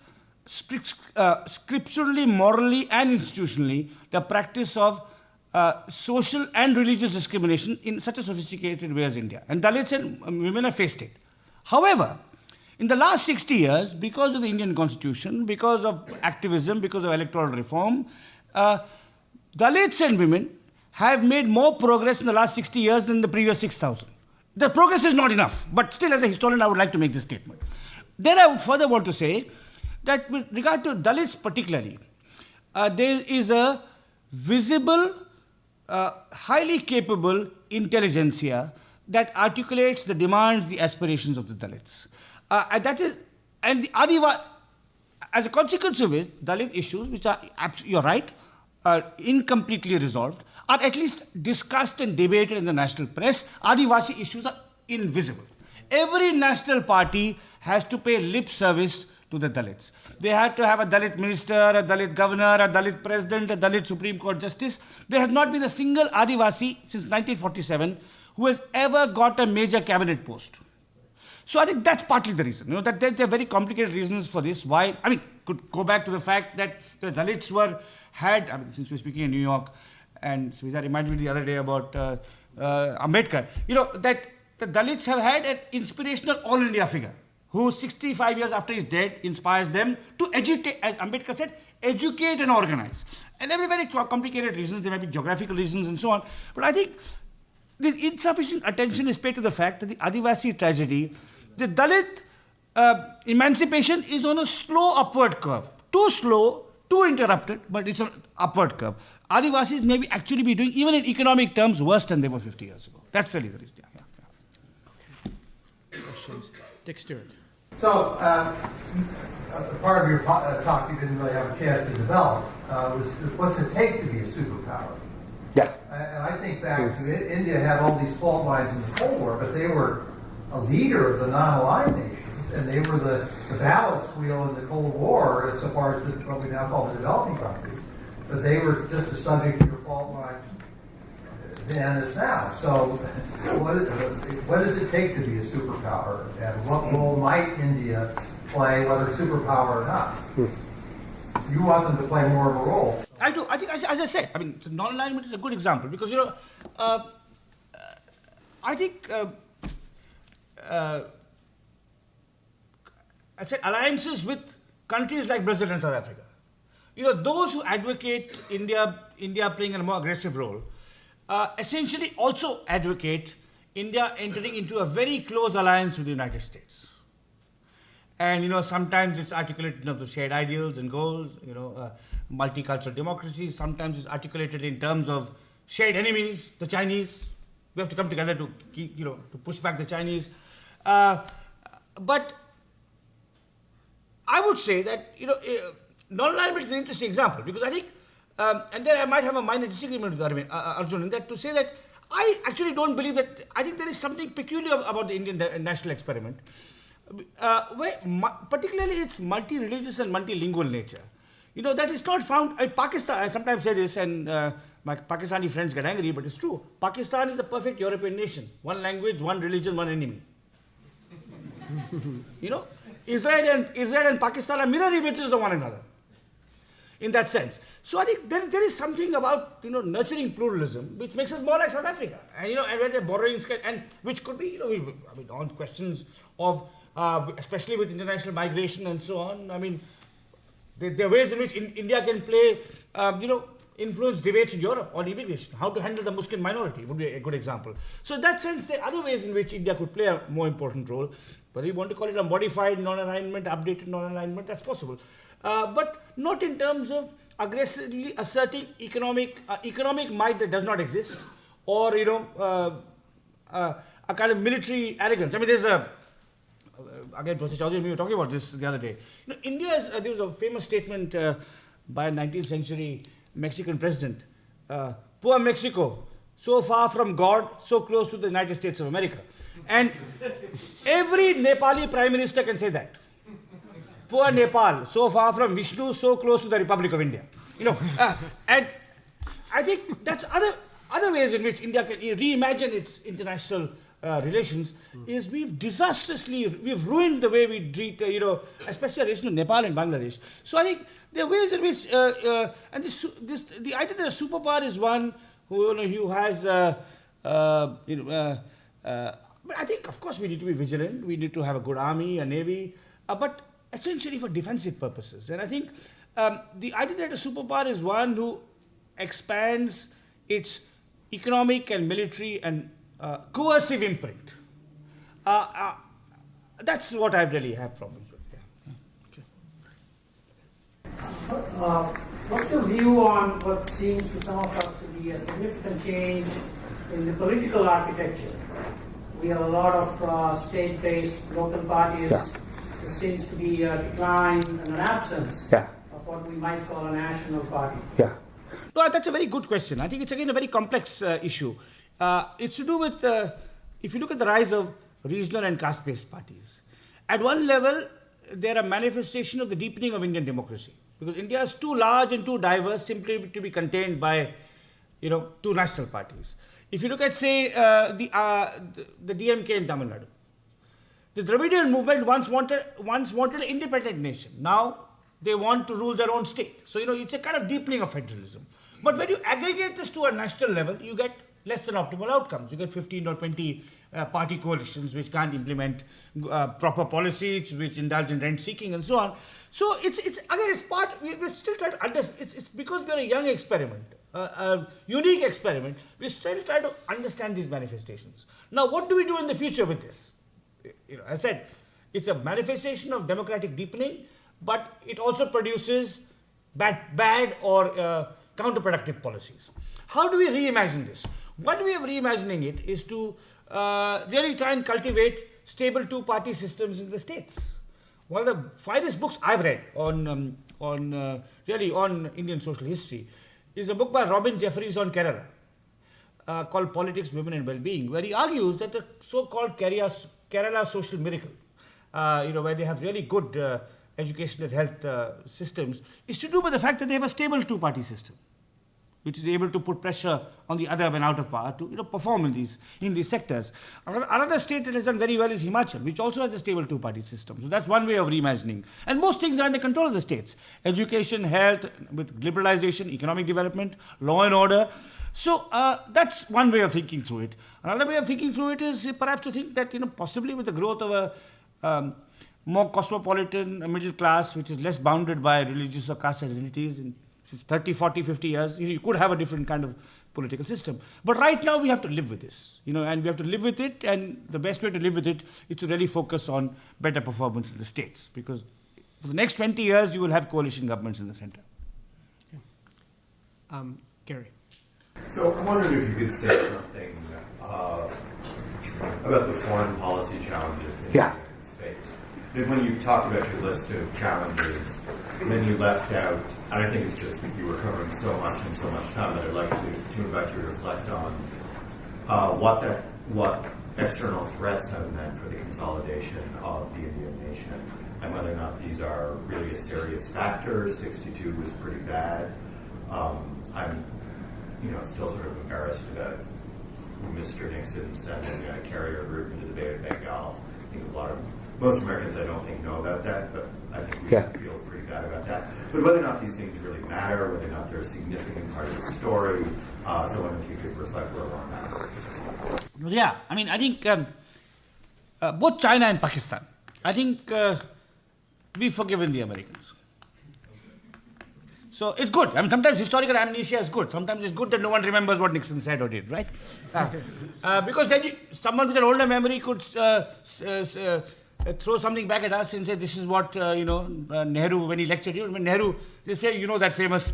[SPEAKER 2] scripturally, morally, and institutionally the practice of social and religious discrimination in such a sophisticated way as India. And Dalits and women have faced it. However, in the last 60 years, because of the Indian constitution, because of activism, because of electoral reform, Dalits and women have made more progress in the last 60 years than the previous 6,000. The progress is not enough, but still as a historian I would like to make this statement. Then I would further want to say that with regard to Dalits particularly, there is a visible, highly capable intelligentsia that articulates the demands, the aspirations of the Dalits. And the Adiva, as a consequence of it, Dalit issues, which are, you're right, are incompletely resolved, are at least discussed and debated in the national press. Adivasi issues are invisible. Every national party has to pay lip service to the Dalits. They had to have a Dalit minister, a Dalit governor, a Dalit president, a Dalit Supreme Court justice. There has not been a single Adivasi since 1947 who has ever got a major cabinet post. So I think that's partly the reason, that there are very complicated reasons for this. Why? I mean, could go back to the fact that the Dalits since we're speaking in New York, and Sweza reminded me the other day about Ambedkar, that the Dalits have had an inspirational all India figure who 65 years after he's dead inspires them to educate, as Ambedkar said, educate and organize. And there are very complicated reasons, there may be geographical reasons and so on. But I think this insufficient attention is paid to the fact that the Adivasi tragedy, the Dalit emancipation is on a slow upward curve. Too slow, too interrupted, but it's an upward curve. Adivasis may be actually be doing, even in economic terms, worse than they were 50 years ago. That's really the reason.
[SPEAKER 1] Questions? Dick Stewart.
[SPEAKER 4] So, part of your talk you didn't really have a chance to develop was what's it take to be a superpower?
[SPEAKER 2] Yeah.
[SPEAKER 4] And I think back to India had all these fault lines in the Cold War, but they were a leader of the non-aligned nations, and they were the balance wheel in the Cold War as far as what we now call the developing countries. But they were just as subject to your fault lines then as now. So what does it take to be a superpower, and what role might India play, whether superpower or not? You want them to play more of a role.
[SPEAKER 2] I do. I think, as I said, I mean, non-alignment is a good example because, I think, I said alliances with countries like Brazil and South Africa. Those who advocate India playing a more aggressive role, essentially also advocate India entering into a very close alliance with the United States. And, sometimes it's articulated in terms of shared ideals and goals, multicultural democracy. Sometimes it's articulated in terms of shared enemies, the Chinese. We have to come together to keep, to push back the Chinese. But I would say that, non-alignment is an interesting example because I think, and then I might have a minor disagreement with Arjun in that, to say that I actually don't believe that. I think there is something peculiar about the Indian national experiment, where particularly its multi-religious and multilingual nature. That is not found in Pakistan. I sometimes say this, and my Pakistani friends get angry, but it's true. Pakistan is the perfect European nation. One language, one religion, one enemy. Israel and Pakistan are mirror images of one another, in that sense. So I think there is something about nurturing pluralism which makes us more like South Africa, and and where they're borrowing and which could be on questions of especially with international migration and so on. I mean, there are ways in which India can play influence debates in Europe on immigration. How to handle the Muslim minority would be a good example. So in that sense, there are other ways in which India could play a more important role. Whether you want to call it a modified non-alignment, updated non-alignment, that's possible. But not in terms of aggressively asserting economic might that does not exist, or a kind of military arrogance. I mean, there's again, Professor Choudhry and we were talking about this the other day. There was a famous statement by a 19th century Mexican president, poor Mexico, so far from God, so close to the United States of America. And every Nepali prime minister can say that. Poor Nepal, so far from Vishnu, so close to the Republic of India. And I think that's other ways in which India can reimagine its international relations. Is we've ruined the way we treat, especially our relation to Nepal and Bangladesh. So I think there are ways in which, and the idea that a superpower is one who has, but I think, of course, we need to be vigilant. We need to have a good army, a navy, but essentially for defensive purposes. And I think the idea that a superpower is one who expands its economic and military and coercive imprint. That's what I really have problems with. Yeah.
[SPEAKER 5] Okay. What's your view on what seems to some of us to be a significant change in the political architecture? We have a lot of state-based local parties.
[SPEAKER 2] Yeah.
[SPEAKER 5] There seems to be a decline and an absence
[SPEAKER 2] Yeah.
[SPEAKER 5] of what we might call a national party.
[SPEAKER 2] Yeah. No, that's a very good question. I think it's again a very complex issue. It's to do with, if you look at the rise of regional and caste-based parties, at one level, they're a manifestation of the deepening of Indian democracy. Because India is too large and too diverse simply to be contained by, two national parties. If you look at, say, the DMK in Tamil Nadu, the Dravidian movement once wanted an independent nation. Now they want to rule their own state. So, it's a kind of deepening of federalism. But when you aggregate this to a national level, you get less than optimal outcomes. You get 15 or 20 party coalitions which can't implement proper policies, which indulge in rent seeking and so on. So we're still trying to understand. It's because we're a young experiment, a unique experiment. We're still trying to understand these manifestations. Now, what do we do in the future with this? I said, it's a manifestation of democratic deepening, but it also produces bad or counterproductive policies. How do we reimagine this? One way of reimagining it is to really try and cultivate stable two-party systems in the states. One of the finest books I've read on Indian social history is a book by Robin Jeffries on Kerala called Politics, Women and Well-Being, where he argues that the so-called Kerala social miracle, where they have really good education and health systems, is to do with the fact that they have a stable two-party system, which is able to put pressure on the other when out of power to perform in these sectors. Another state that has done very well is Himachal, which also has a stable two-party system. So that's one way of reimagining. And most things are in the control of the states. Education, health, with liberalization, economic development, law and order. So that's one way of thinking through it. Another way of thinking through it is perhaps to think that possibly with the growth of a more cosmopolitan middle class, which is less bounded by religious or caste identities, in 30, 40, 50 years, you could have a different kind of political system. But right now we have to live with this, and we have to live with it, and the best way to live with it is to really focus on better performance in the states, because for the next 20 years you will have coalition governments in the center.
[SPEAKER 1] Gary.
[SPEAKER 6] So I'm wondering if you could say something about the foreign policy challenges in the United States. Then when you talked about your list of challenges, then you left out, and I think it's just that you were covering so much in so much time that I'd like to invite you to reflect on what external threats have meant for the consolidation of the Indian nation, and whether or not these are really a serious factor. 62 was pretty bad. I'm still sort of embarrassed about Mr. Nixon sending a carrier group into the Bay of Bengal. I think most Americans I don't think know about that, but I think we should feel pretty bad about that. But whether or not these things really matter, whether or not they're a significant part of the story, so I wonder if you could reflect a little on that.
[SPEAKER 2] Yeah, I think both China and Pakistan, I think we've forgiven the Americans. So it's good. Sometimes historical amnesia is good. Sometimes it's good that no one remembers what Nixon said or did, right? Because then someone with an older memory could throw something back at us and say, this is what, Nehru, when he lectured you. When Nehru, they say, that famous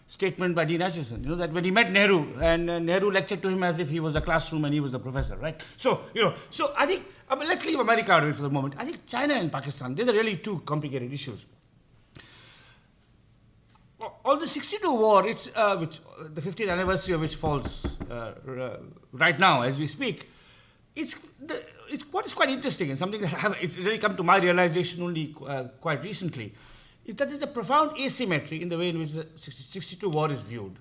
[SPEAKER 2] statement by Dean Acheson, that when he met Nehru, and Nehru lectured to him as if he was a classroom and he was the professor, right? So, so I think, let's leave America out of it for the moment. I think China and Pakistan, they're really two complicated issues. On the 62 war, it's which the 50th anniversary of which falls right now as we speak, it's quite interesting, and something that it's really come to my realization only quite recently, is that there's a profound asymmetry in the way in which the 62 war is viewed.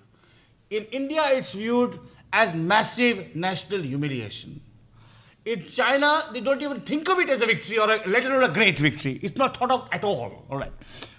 [SPEAKER 2] In India, it's viewed as massive national humiliation. In China, they don't even think of it as a victory or let alone a great victory. It's not thought of at all. All right.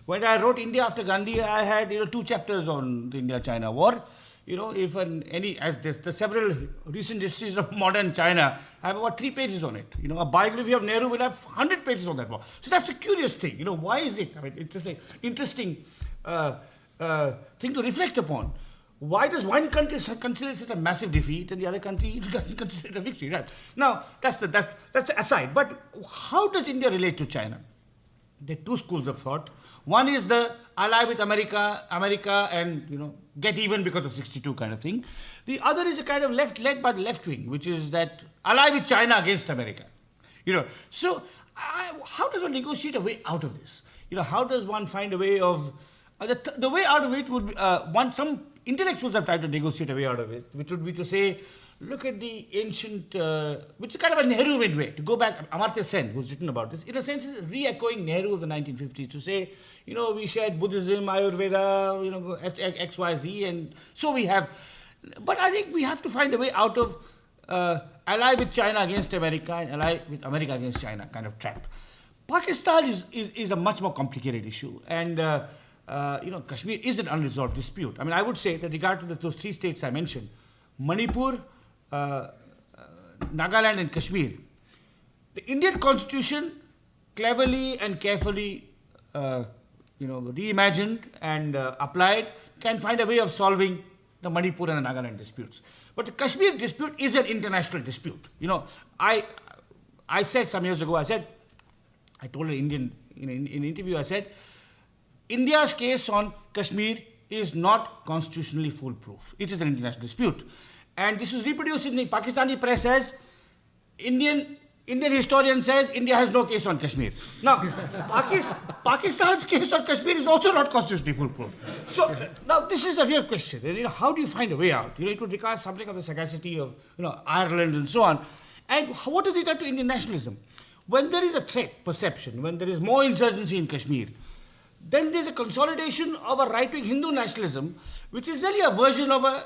[SPEAKER 2] When I wrote India After Gandhi, I had 2 chapters on the India-China war. If the several recent histories of modern China, I have about 3 pages on it. A biography of Nehru will have 100 pages on that war. So that's a curious thing. Why is it? It's just an interesting thing to reflect upon. Why does one country consider it a massive defeat and the other country doesn't consider it a victory? Right. Now that's the aside. But how does India relate to China? There are 2 schools of thought. One is the ally with America and get even because of 62 kind of thing. The other is a kind of led by the left wing, which is that ally with China against America. So how does one negotiate a way out of this? How does one find a way of the way out of it would be some intellectuals have tried to negotiate a way out of it, which would be to say, look at the ancient, which is kind of a Nehruvian way, to go back. Amartya Sen, who's written about this, in a sense is re-echoing Nehru of the 1950s, to say, we shared Buddhism, Ayurveda, X, Y, Z, and so we have. But I think we have to find a way out of ally with China against America and ally with America against China kind of trap. Pakistan is a much more complicated issue, and Kashmir is an unresolved dispute. I would say that regard to those 3 states I mentioned, Manipur, Nagaland and Kashmir, the Indian constitution cleverly and carefully reimagined and applied can find a way of solving the Manipur and the Nagaland disputes. But the Kashmir dispute is an international dispute. I said some years ago, I told an Indian in an interview, I said, India's case on Kashmir is not constitutionally foolproof. It is an international dispute. And this was reproduced in the Pakistani press as Indian historian says India has no case on Kashmir. Now, Pakistan's case on Kashmir is also not constitutionally foolproof. So now this is a real question. How do you find a way out? It would require something of the sagacity of Ireland and so on. And what does it have to Indian nationalism? When there is a threat perception, when there is more insurgency in Kashmir, then there's a consolidation of a right-wing Hindu nationalism, which is really a version of a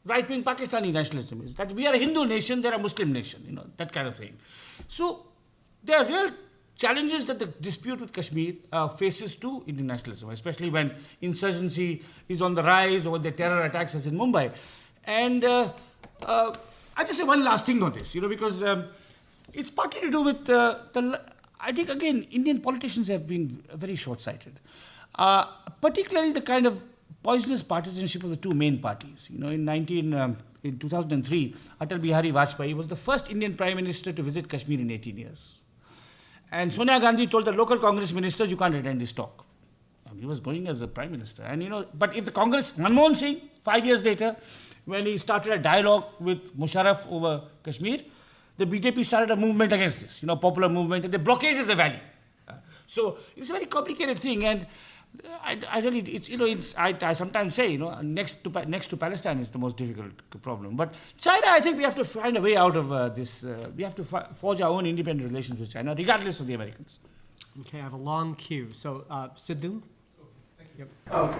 [SPEAKER 2] right-wing Pakistani nationalism. Is that we are a Hindu nation, they're a Muslim nation, that kind of thing. So there are real challenges that the dispute with Kashmir faces to Indian nationalism, especially when insurgency is on the rise or when the terror attacks as in Mumbai. And I just say one last thing on this, because it's partly to do with I think, again, Indian politicians have been very short-sighted, particularly the kind of poisonous partisanship of the two main parties. In 2003, Atal Bihari Vajpayee was the first Indian Prime Minister to visit Kashmir in 18 years. And Sonia Gandhi told the local Congress ministers, you can't attend this talk. And he was going as a Prime Minister. And but if the Congress, Manmohan Singh, 5 years later, when he started a dialogue with Musharraf over Kashmir, the BJP started a movement against this, popular movement, and they blockaded the valley. So it's a very complicated thing, and I really, I sometimes say, next to Palestine is the most difficult problem. But China, I think we have to find a way out of this. We have to forge our own independent relations with China, regardless of the Americans.
[SPEAKER 1] Okay, I have a long queue. So, Sidhu? Yep.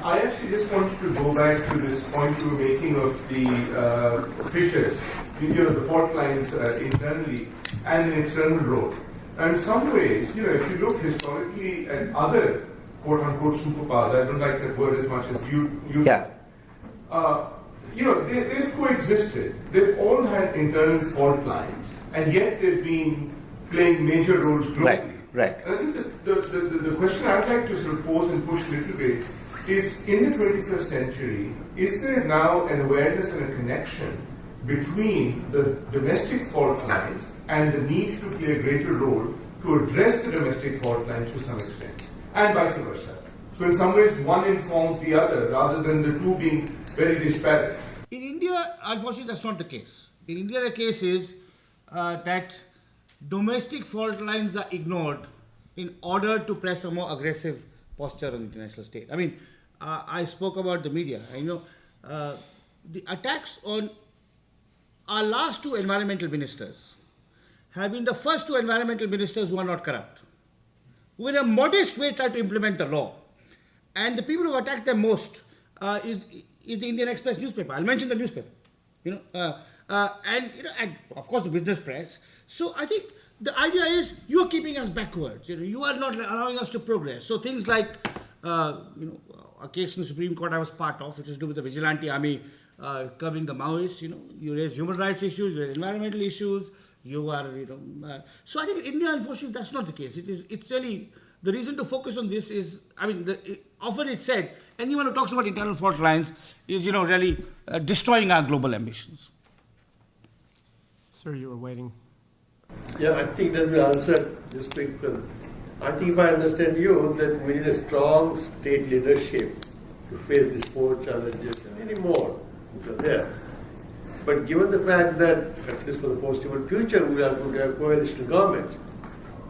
[SPEAKER 7] I actually just wanted to go back to this point you were making of the fissures, the fault lines internally and an external role. And in some ways, if you look historically at other quote-unquote superpowers, I don't like that word as much as you
[SPEAKER 2] Yeah.
[SPEAKER 7] They've coexisted. They've all had internal fault lines, and yet they've been playing major roles globally.
[SPEAKER 2] Right.
[SPEAKER 7] And I think the question I'd like to sort of pose and push a little bit is, in the 21st century, is there now an awareness and a connection between the domestic fault lines and the need to play a greater role to address the domestic fault lines to some extent, and vice versa? So in some ways, one informs the other, rather than the two being very disparate.
[SPEAKER 2] In India, unfortunately, that's not the case. In India, the case is that domestic fault lines are ignored in order to press a more aggressive posture on the international stage. I mean, I spoke about the media. The attacks on our last two environmental ministers have been the first two environmental ministers who are not corrupt, who in a modest way try to implement the law. And the people who attacked them most is the Indian Express newspaper. I'll mention the newspaper, and of course the business press. So I think the idea is you are keeping us backwards. You are not allowing us to progress. So things like, a case in the Supreme Court I was part of, which is to do with the vigilante army curbing the Maoists. You raise human rights issues, you raise environmental issues. You are, So I think in India, unfortunately, that's not the case. It's really the reason to focus on this is, often it's said, anyone who talks about internal fault lines is, really destroying our global ambitions.
[SPEAKER 1] Sir, you were waiting.
[SPEAKER 8] Yeah, I think that will answer this quick. I think if I understand you, that we need a strong state leadership to face these four challenges and many more which are there. But given the fact that, at least for the foreseeable future, we are going to have coalition governments,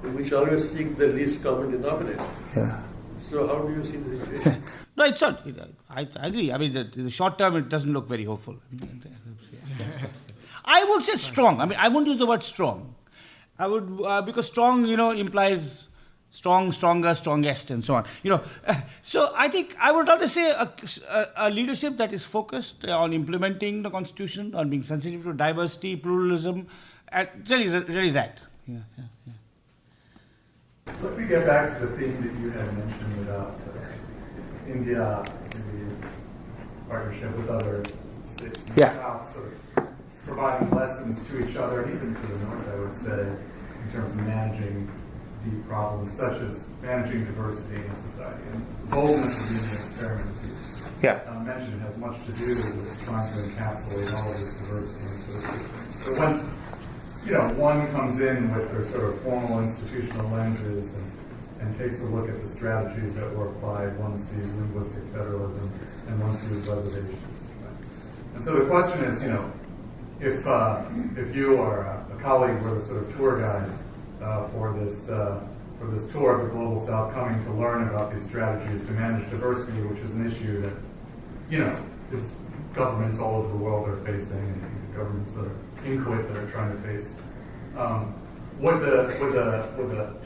[SPEAKER 8] which always seek the least common denominator.
[SPEAKER 2] Yeah.
[SPEAKER 8] So how do you see the situation?
[SPEAKER 2] No, it's not. I agree. I mean, the short term, it doesn't look very hopeful. I would say strong. I wouldn't use the word strong. I would, because strong, implies strong, stronger, strongest, and so on. So I think I would rather say a leadership that is focused on implementing the Constitution, on being sensitive to diversity, pluralism, and really that. Yeah.
[SPEAKER 9] Let me get back to the theme that you had mentioned about India and the partnership with other states in the South, sort of providing lessons to each other, and even to the North, I would say, in terms of managing deep problems such as managing diversity in society. And the boldness of the Indian experiment, as you mentioned, has much to do with trying to encapsulate all of this diversity into the system. So when one comes in with their sort of formal institutional lenses and and takes a look at the strategies that were applied. One sees linguistic federalism, and one sees reservations. And so the question is, if you or a colleague were the sort of tour guide for this tour of the Global South, coming to learn about these strategies to manage diversity, which is an issue that, is governments all over the world are facing, and governments that are inchoate that are trying to face. Would the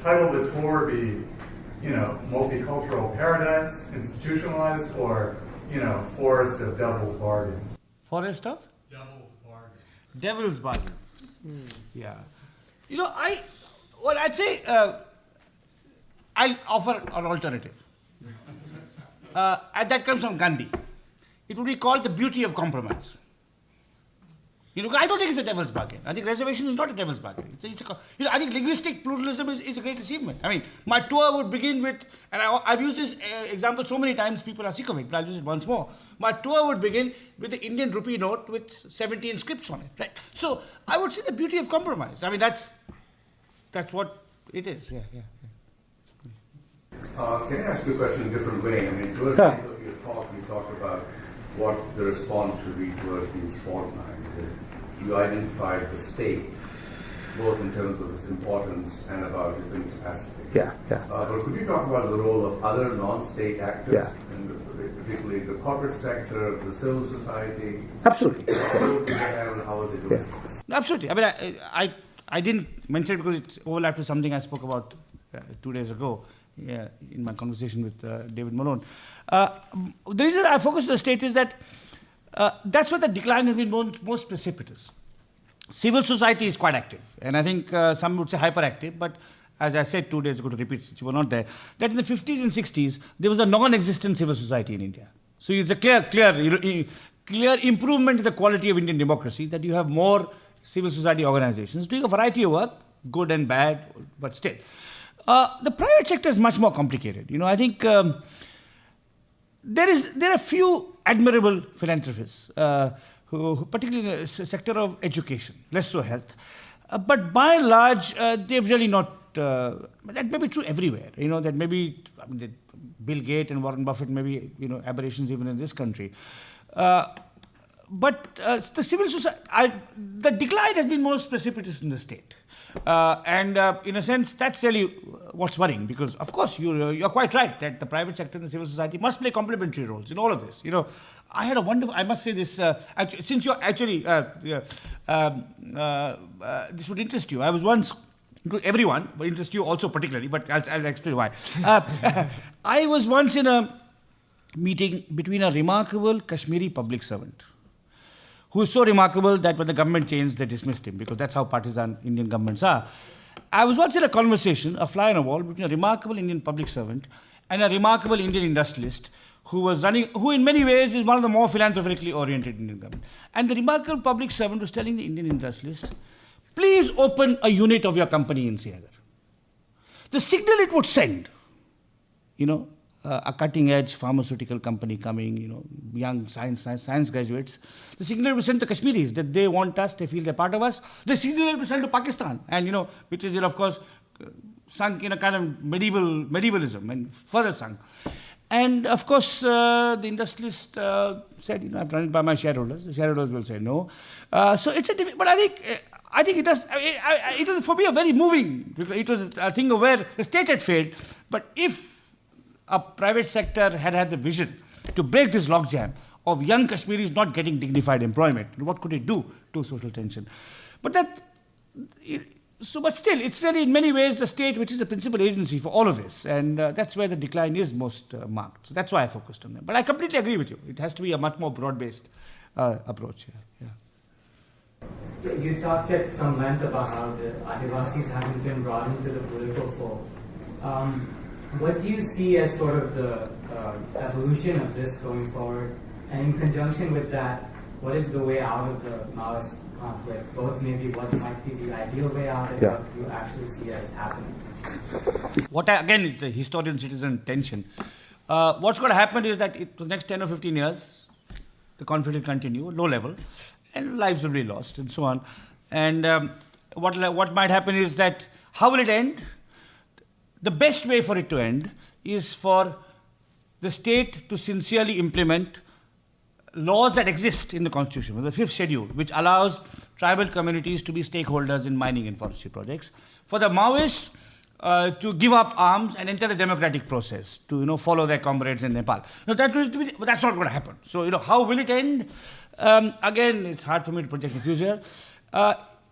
[SPEAKER 9] title of the tour be, multicultural paradise, institutionalized, or, forest of devil's bargains?
[SPEAKER 2] Forest of?
[SPEAKER 9] Devil's bargains.
[SPEAKER 2] Devil's bargains. Yeah. I'd say I'll offer an alternative. And that comes from Gandhi. It would be called the beauty of compromise. I don't think it's a devil's bargain. I think reservation is not a devil's bargain. I think linguistic pluralism is a great achievement. I mean, my tour would begin with, and I've used this example so many times, people are sick of it, but I'll use it once more. My tour would begin with the Indian rupee note with 17 scripts on it, right? So I would say the beauty of compromise. I mean, that's what it is. Yeah.
[SPEAKER 10] Can I ask you a question in a different way? I mean, towards the end of your talk, you talked about what the response should be towards these fault lines. You identified the state, both in terms of its importance and about its incapacity. But could you talk about the role of other non-state actors, and particularly the corporate sector, the civil society?
[SPEAKER 2] Absolutely.
[SPEAKER 10] What role do they have and how are they doing?
[SPEAKER 2] Absolutely. I mean, I didn't mention it because it's overlapped to something I spoke about 2 days ago in my conversation with David Malone. The reason I focus on the state is that that's where the decline has been most precipitous. Civil society is quite active, and I think some would say hyperactive, but as I said 2 days ago, to repeat since you were not there, that in the 50s and 60s, there was a non-existent civil society in India. So it's a clear improvement in the quality of Indian democracy that you have more civil society organizations doing a variety of work, good and bad, but still. The private sector is much more complicated. I think there are few admirable philanthropists, who, particularly in the sector of education, less so health. But by and large, they've really not. That may be true everywhere. That maybe Bill Gates and Warren Buffett may be aberrations even in this country. But the civil society, the decline has been most precipitous in the state. And in a sense, that's really what's worrying, because, of course, you're quite right that the private sector and the civil society must play complementary roles in all of this. I had a wonderful, I must say this, since you're actually, this would interest you. I was once, everyone, but interest you also particularly, but I'll explain why. I was once in a meeting between a remarkable Kashmiri public servant, who is so remarkable that when the government changed, they dismissed him, because that's how partisan Indian governments are. I was once in a conversation, a fly on a wall, between a remarkable Indian public servant and a remarkable Indian industrialist who in many ways is one of the more philanthropically oriented Indian government. And the remarkable public servant was telling the Indian industrialist, please open a unit of your company in Srinagar. The signal it would send, a cutting-edge pharmaceutical company coming, young science graduates, the signal we send to Kashmiris that they want us, they feel they're part of us. The signal we send to Pakistan, and which is, of course, sunk in a kind of medievalism and further sunk. And of course, the industrialist said, I've run it by my shareholders. The shareholders will say no. So it's but I think it does. It was for me a very moving. It was a thing of where the state had failed, but if a private sector had the vision to break this logjam of young Kashmiris not getting dignified employment, what could it do to social tension? But still, it's really in many ways the state which is the principal agency for all of this, and that's where the decline is most marked. So that's why I focused on them. But I completely agree with you. It has to be a much more broad-based approach here. Yeah.
[SPEAKER 11] You talked at some length about how the Adivasis haven't been brought into the political fold. What do you see as sort of the evolution of this going forward? And in conjunction with that, what is the way out of the Maoist conflict? Both maybe what might be the ideal way out and what you actually see as happening.
[SPEAKER 2] Again, is the historian-citizen tension. What's going to happen is that the next 10 or 15 years, the conflict will continue, low level, and lives will be lost, and so on. And what might happen is that, how will it end? the best way for it to end is for the state to sincerely implement laws that exist in the constitution, the 5th schedule, which allows tribal communities to be stakeholders in mining and forestry projects, for the Maoists to give up arms and enter the democratic process, to follow their comrades in Nepal. Now, but that's not going to happen. So how will it end? Again, it's hard for me to project the future.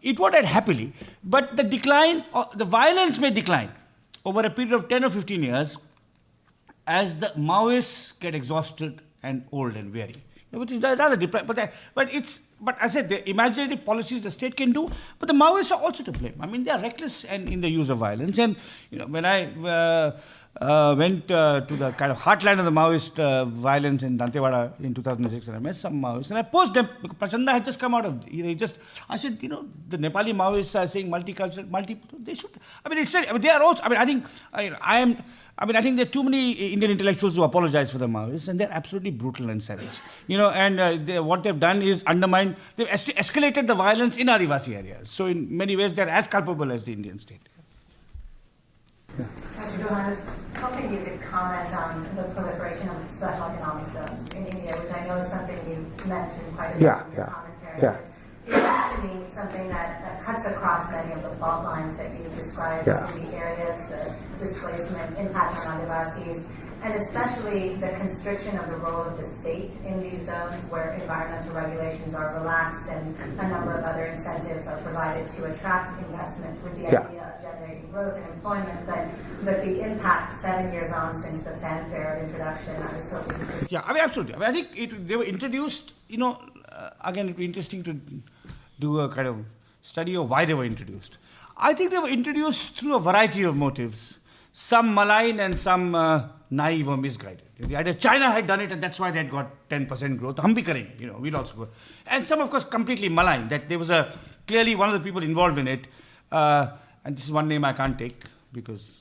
[SPEAKER 2] It won't end happily, but the decline, the violence may decline over a period of 10 or 15 years as the Maoists get exhausted and old and weary. Which is rather depressing. But I said the imaginative policies the state can do, but the Maoists are also to blame. I mean, they are reckless in the use of violence. And when I went to the kind of heartland of the Maoist violence in Dantewada in 2006, and I met some Maoists, and I posed them. Prachanda had just come out of. I said, the Nepali Maoists are saying multicultural, they should. I mean, they are also. I mean, I think there are too many Indian intellectuals who apologize for the Maoists, and they're absolutely brutal and savage. What they've done is undermined. They've escalated the violence in Adivasi areas. So in many ways, they're as culpable as the Indian state.
[SPEAKER 12] Dr. Guha, I was hoping you could comment on the proliferation of special economic zones in India, which I know is something you mentioned quite a bit in your commentary.
[SPEAKER 3] Yeah.
[SPEAKER 12] It seems to me something that cuts across many of the fault lines that you described in the areas, the displacement, impact on Adivasis, and especially the constriction of the role of the state in these zones where environmental regulations are relaxed and a number of other incentives are provided to attract investment with the idea of generating growth and employment. But the impact 7 years on since the fanfare of introduction, I was hoping you could...
[SPEAKER 2] Yeah, absolutely. I think they were introduced, again, it would be interesting to do a kind of study of why they were introduced. I think they were introduced through a variety of motives, some malign and some naive or misguided. The idea China had done it and that's why they had got 10% growth. Hum bhi karenge, we'll also go. And some, of course, completely malign, that there was clearly one of the people involved in it, and this is one name I can't take because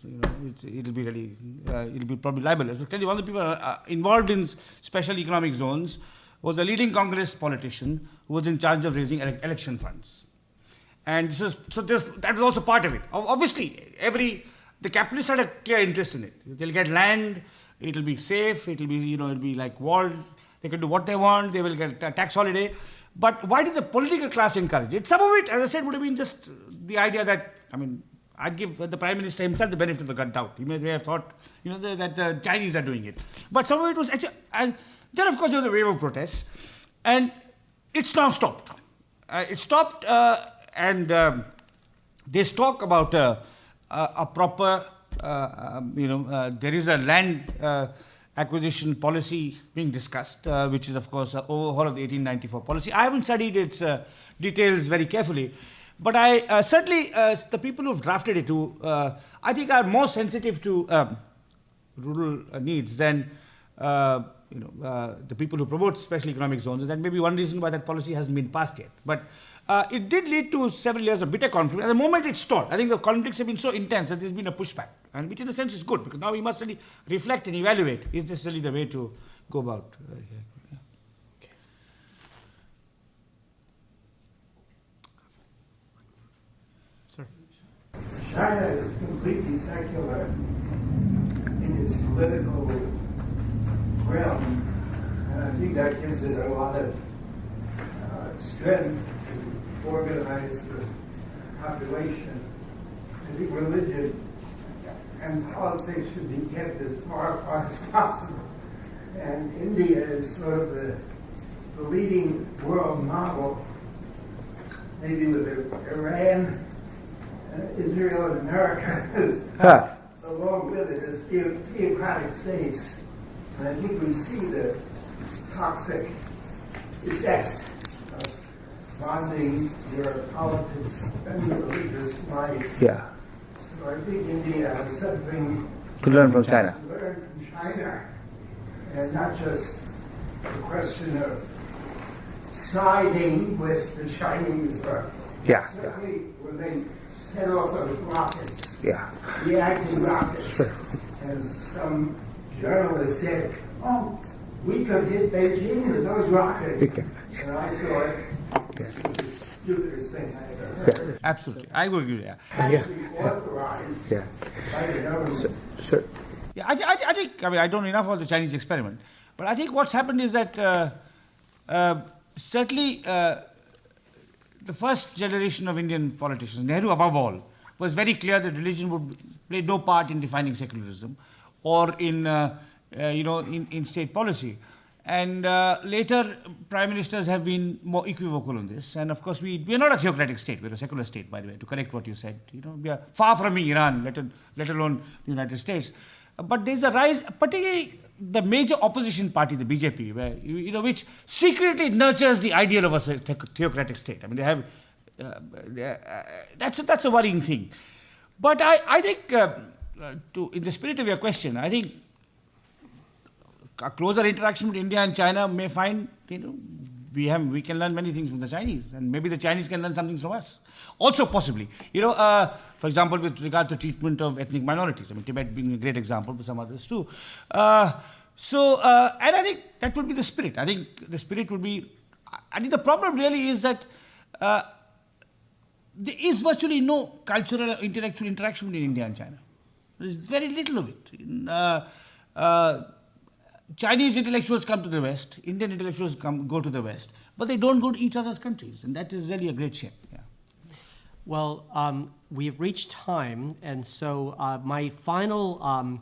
[SPEAKER 2] it'll be probably libelous. But clearly one of the people involved in special economic zones was a leading Congress politician who was in charge of raising election funds. And that was also part of it. Obviously, the capitalists had a clear interest in it. They'll get land, it'll be safe, it'll be like walled, they can do what they want, they will get a tax holiday. But why did the political class encourage it? Some of it, as I said, would have been just the idea that, I'd give the Prime Minister himself the benefit of the doubt. He may have thought, that the Chinese are doing it. But some of it was actually, and then of course there was a wave of protests, and it's now stopped. It stopped, and there's talk about a proper, there is a land acquisition policy being discussed, which is of course an overhaul of the 1894 policy. I haven't studied its details very carefully, but I certainly, the people who've drafted it, I think are more sensitive to rural needs than the people who promote special economic zones, and that may be one reason why that policy hasn't been passed yet. But it did lead to several years of bitter conflict. At the moment it stalled. I think the conflicts have been so intense that there's been a pushback, and which in a sense is good, because now we must really reflect and evaluate, is this really the way to go about
[SPEAKER 1] Sir.
[SPEAKER 13] China is completely secular in its political realm, and I think that gives it a lot of strength to organize the population. I think religion and politics should be kept as far apart as possible. And India is sort of the leading world model, maybe with Iran, Israel, and America, along with it as theocratic states. And I think we see the toxic effect of bonding your politics and your religious life.
[SPEAKER 2] Yeah.
[SPEAKER 13] So I think India has something
[SPEAKER 2] to learn from China.
[SPEAKER 13] To learn from China, and not just the question of siding with the Chinese, but certainly when they set off those rockets, reacting rockets, and some journalist said, "Oh, we could hit Beijing with those rockets," and I thought this was stupidest thing I ever heard.
[SPEAKER 2] Absolutely. I agree with you.
[SPEAKER 13] Actually authorized by the government.
[SPEAKER 1] Sure.
[SPEAKER 2] Yeah, I think, I mean, I don't know enough about the Chinese experiment, but I think what's happened is that certainly the first generation of Indian politicians, Nehru above all, was very clear that religion would play no part in defining secularism or in, in state policy. And later, prime ministers have been more equivocal on this. And of course, we are not a theocratic state. We're a secular state, by the way, to correct what you said. We are far from Iran, let alone the United States. But there's a rise, particularly the major opposition party, the BJP, where, which secretly nurtures the ideal of a theocratic state. I mean, they have, that's a worrying thing. But I think, in the spirit of your question, I think a closer interaction with India and China may find, we can learn many things from the Chinese, and maybe the Chinese can learn something from us. Also, possibly, for example, with regard to treatment of ethnic minorities. I mean, Tibet being a great example, but some others too. And I think that would be the spirit. I think the spirit would be. I think the problem really is that there is virtually no cultural or intellectual interaction between India and China. There is very little of it. Chinese intellectuals come to the West, Indian intellectuals go to the West, but they don't go to each other's countries, and that is really a great shame. Yeah.
[SPEAKER 1] Well, we've reached time, and so my final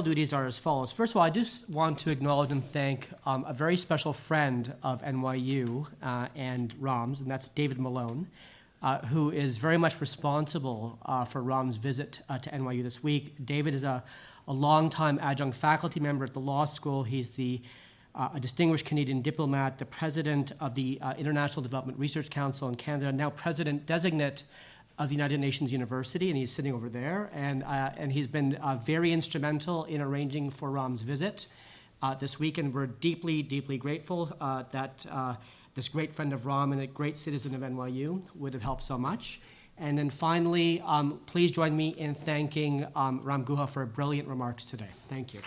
[SPEAKER 1] duties are as follows. First of all, I just want to acknowledge and thank a very special friend of NYU and Ram's, and that's David Malone, who is very much responsible for Ram's visit to NYU this week. David is a longtime adjunct faculty member at the law school. He's a distinguished Canadian diplomat, the president of the International Development Research Council in Canada, now president designate of the United Nations University, and he's sitting over there. And he's been very instrumental in arranging for Ram's visit this week, and we're deeply, deeply grateful that this great friend of Ram and a great citizen of NYU would have helped so much. And then finally, please join me in thanking Ram Guha for brilliant remarks today. Thank you.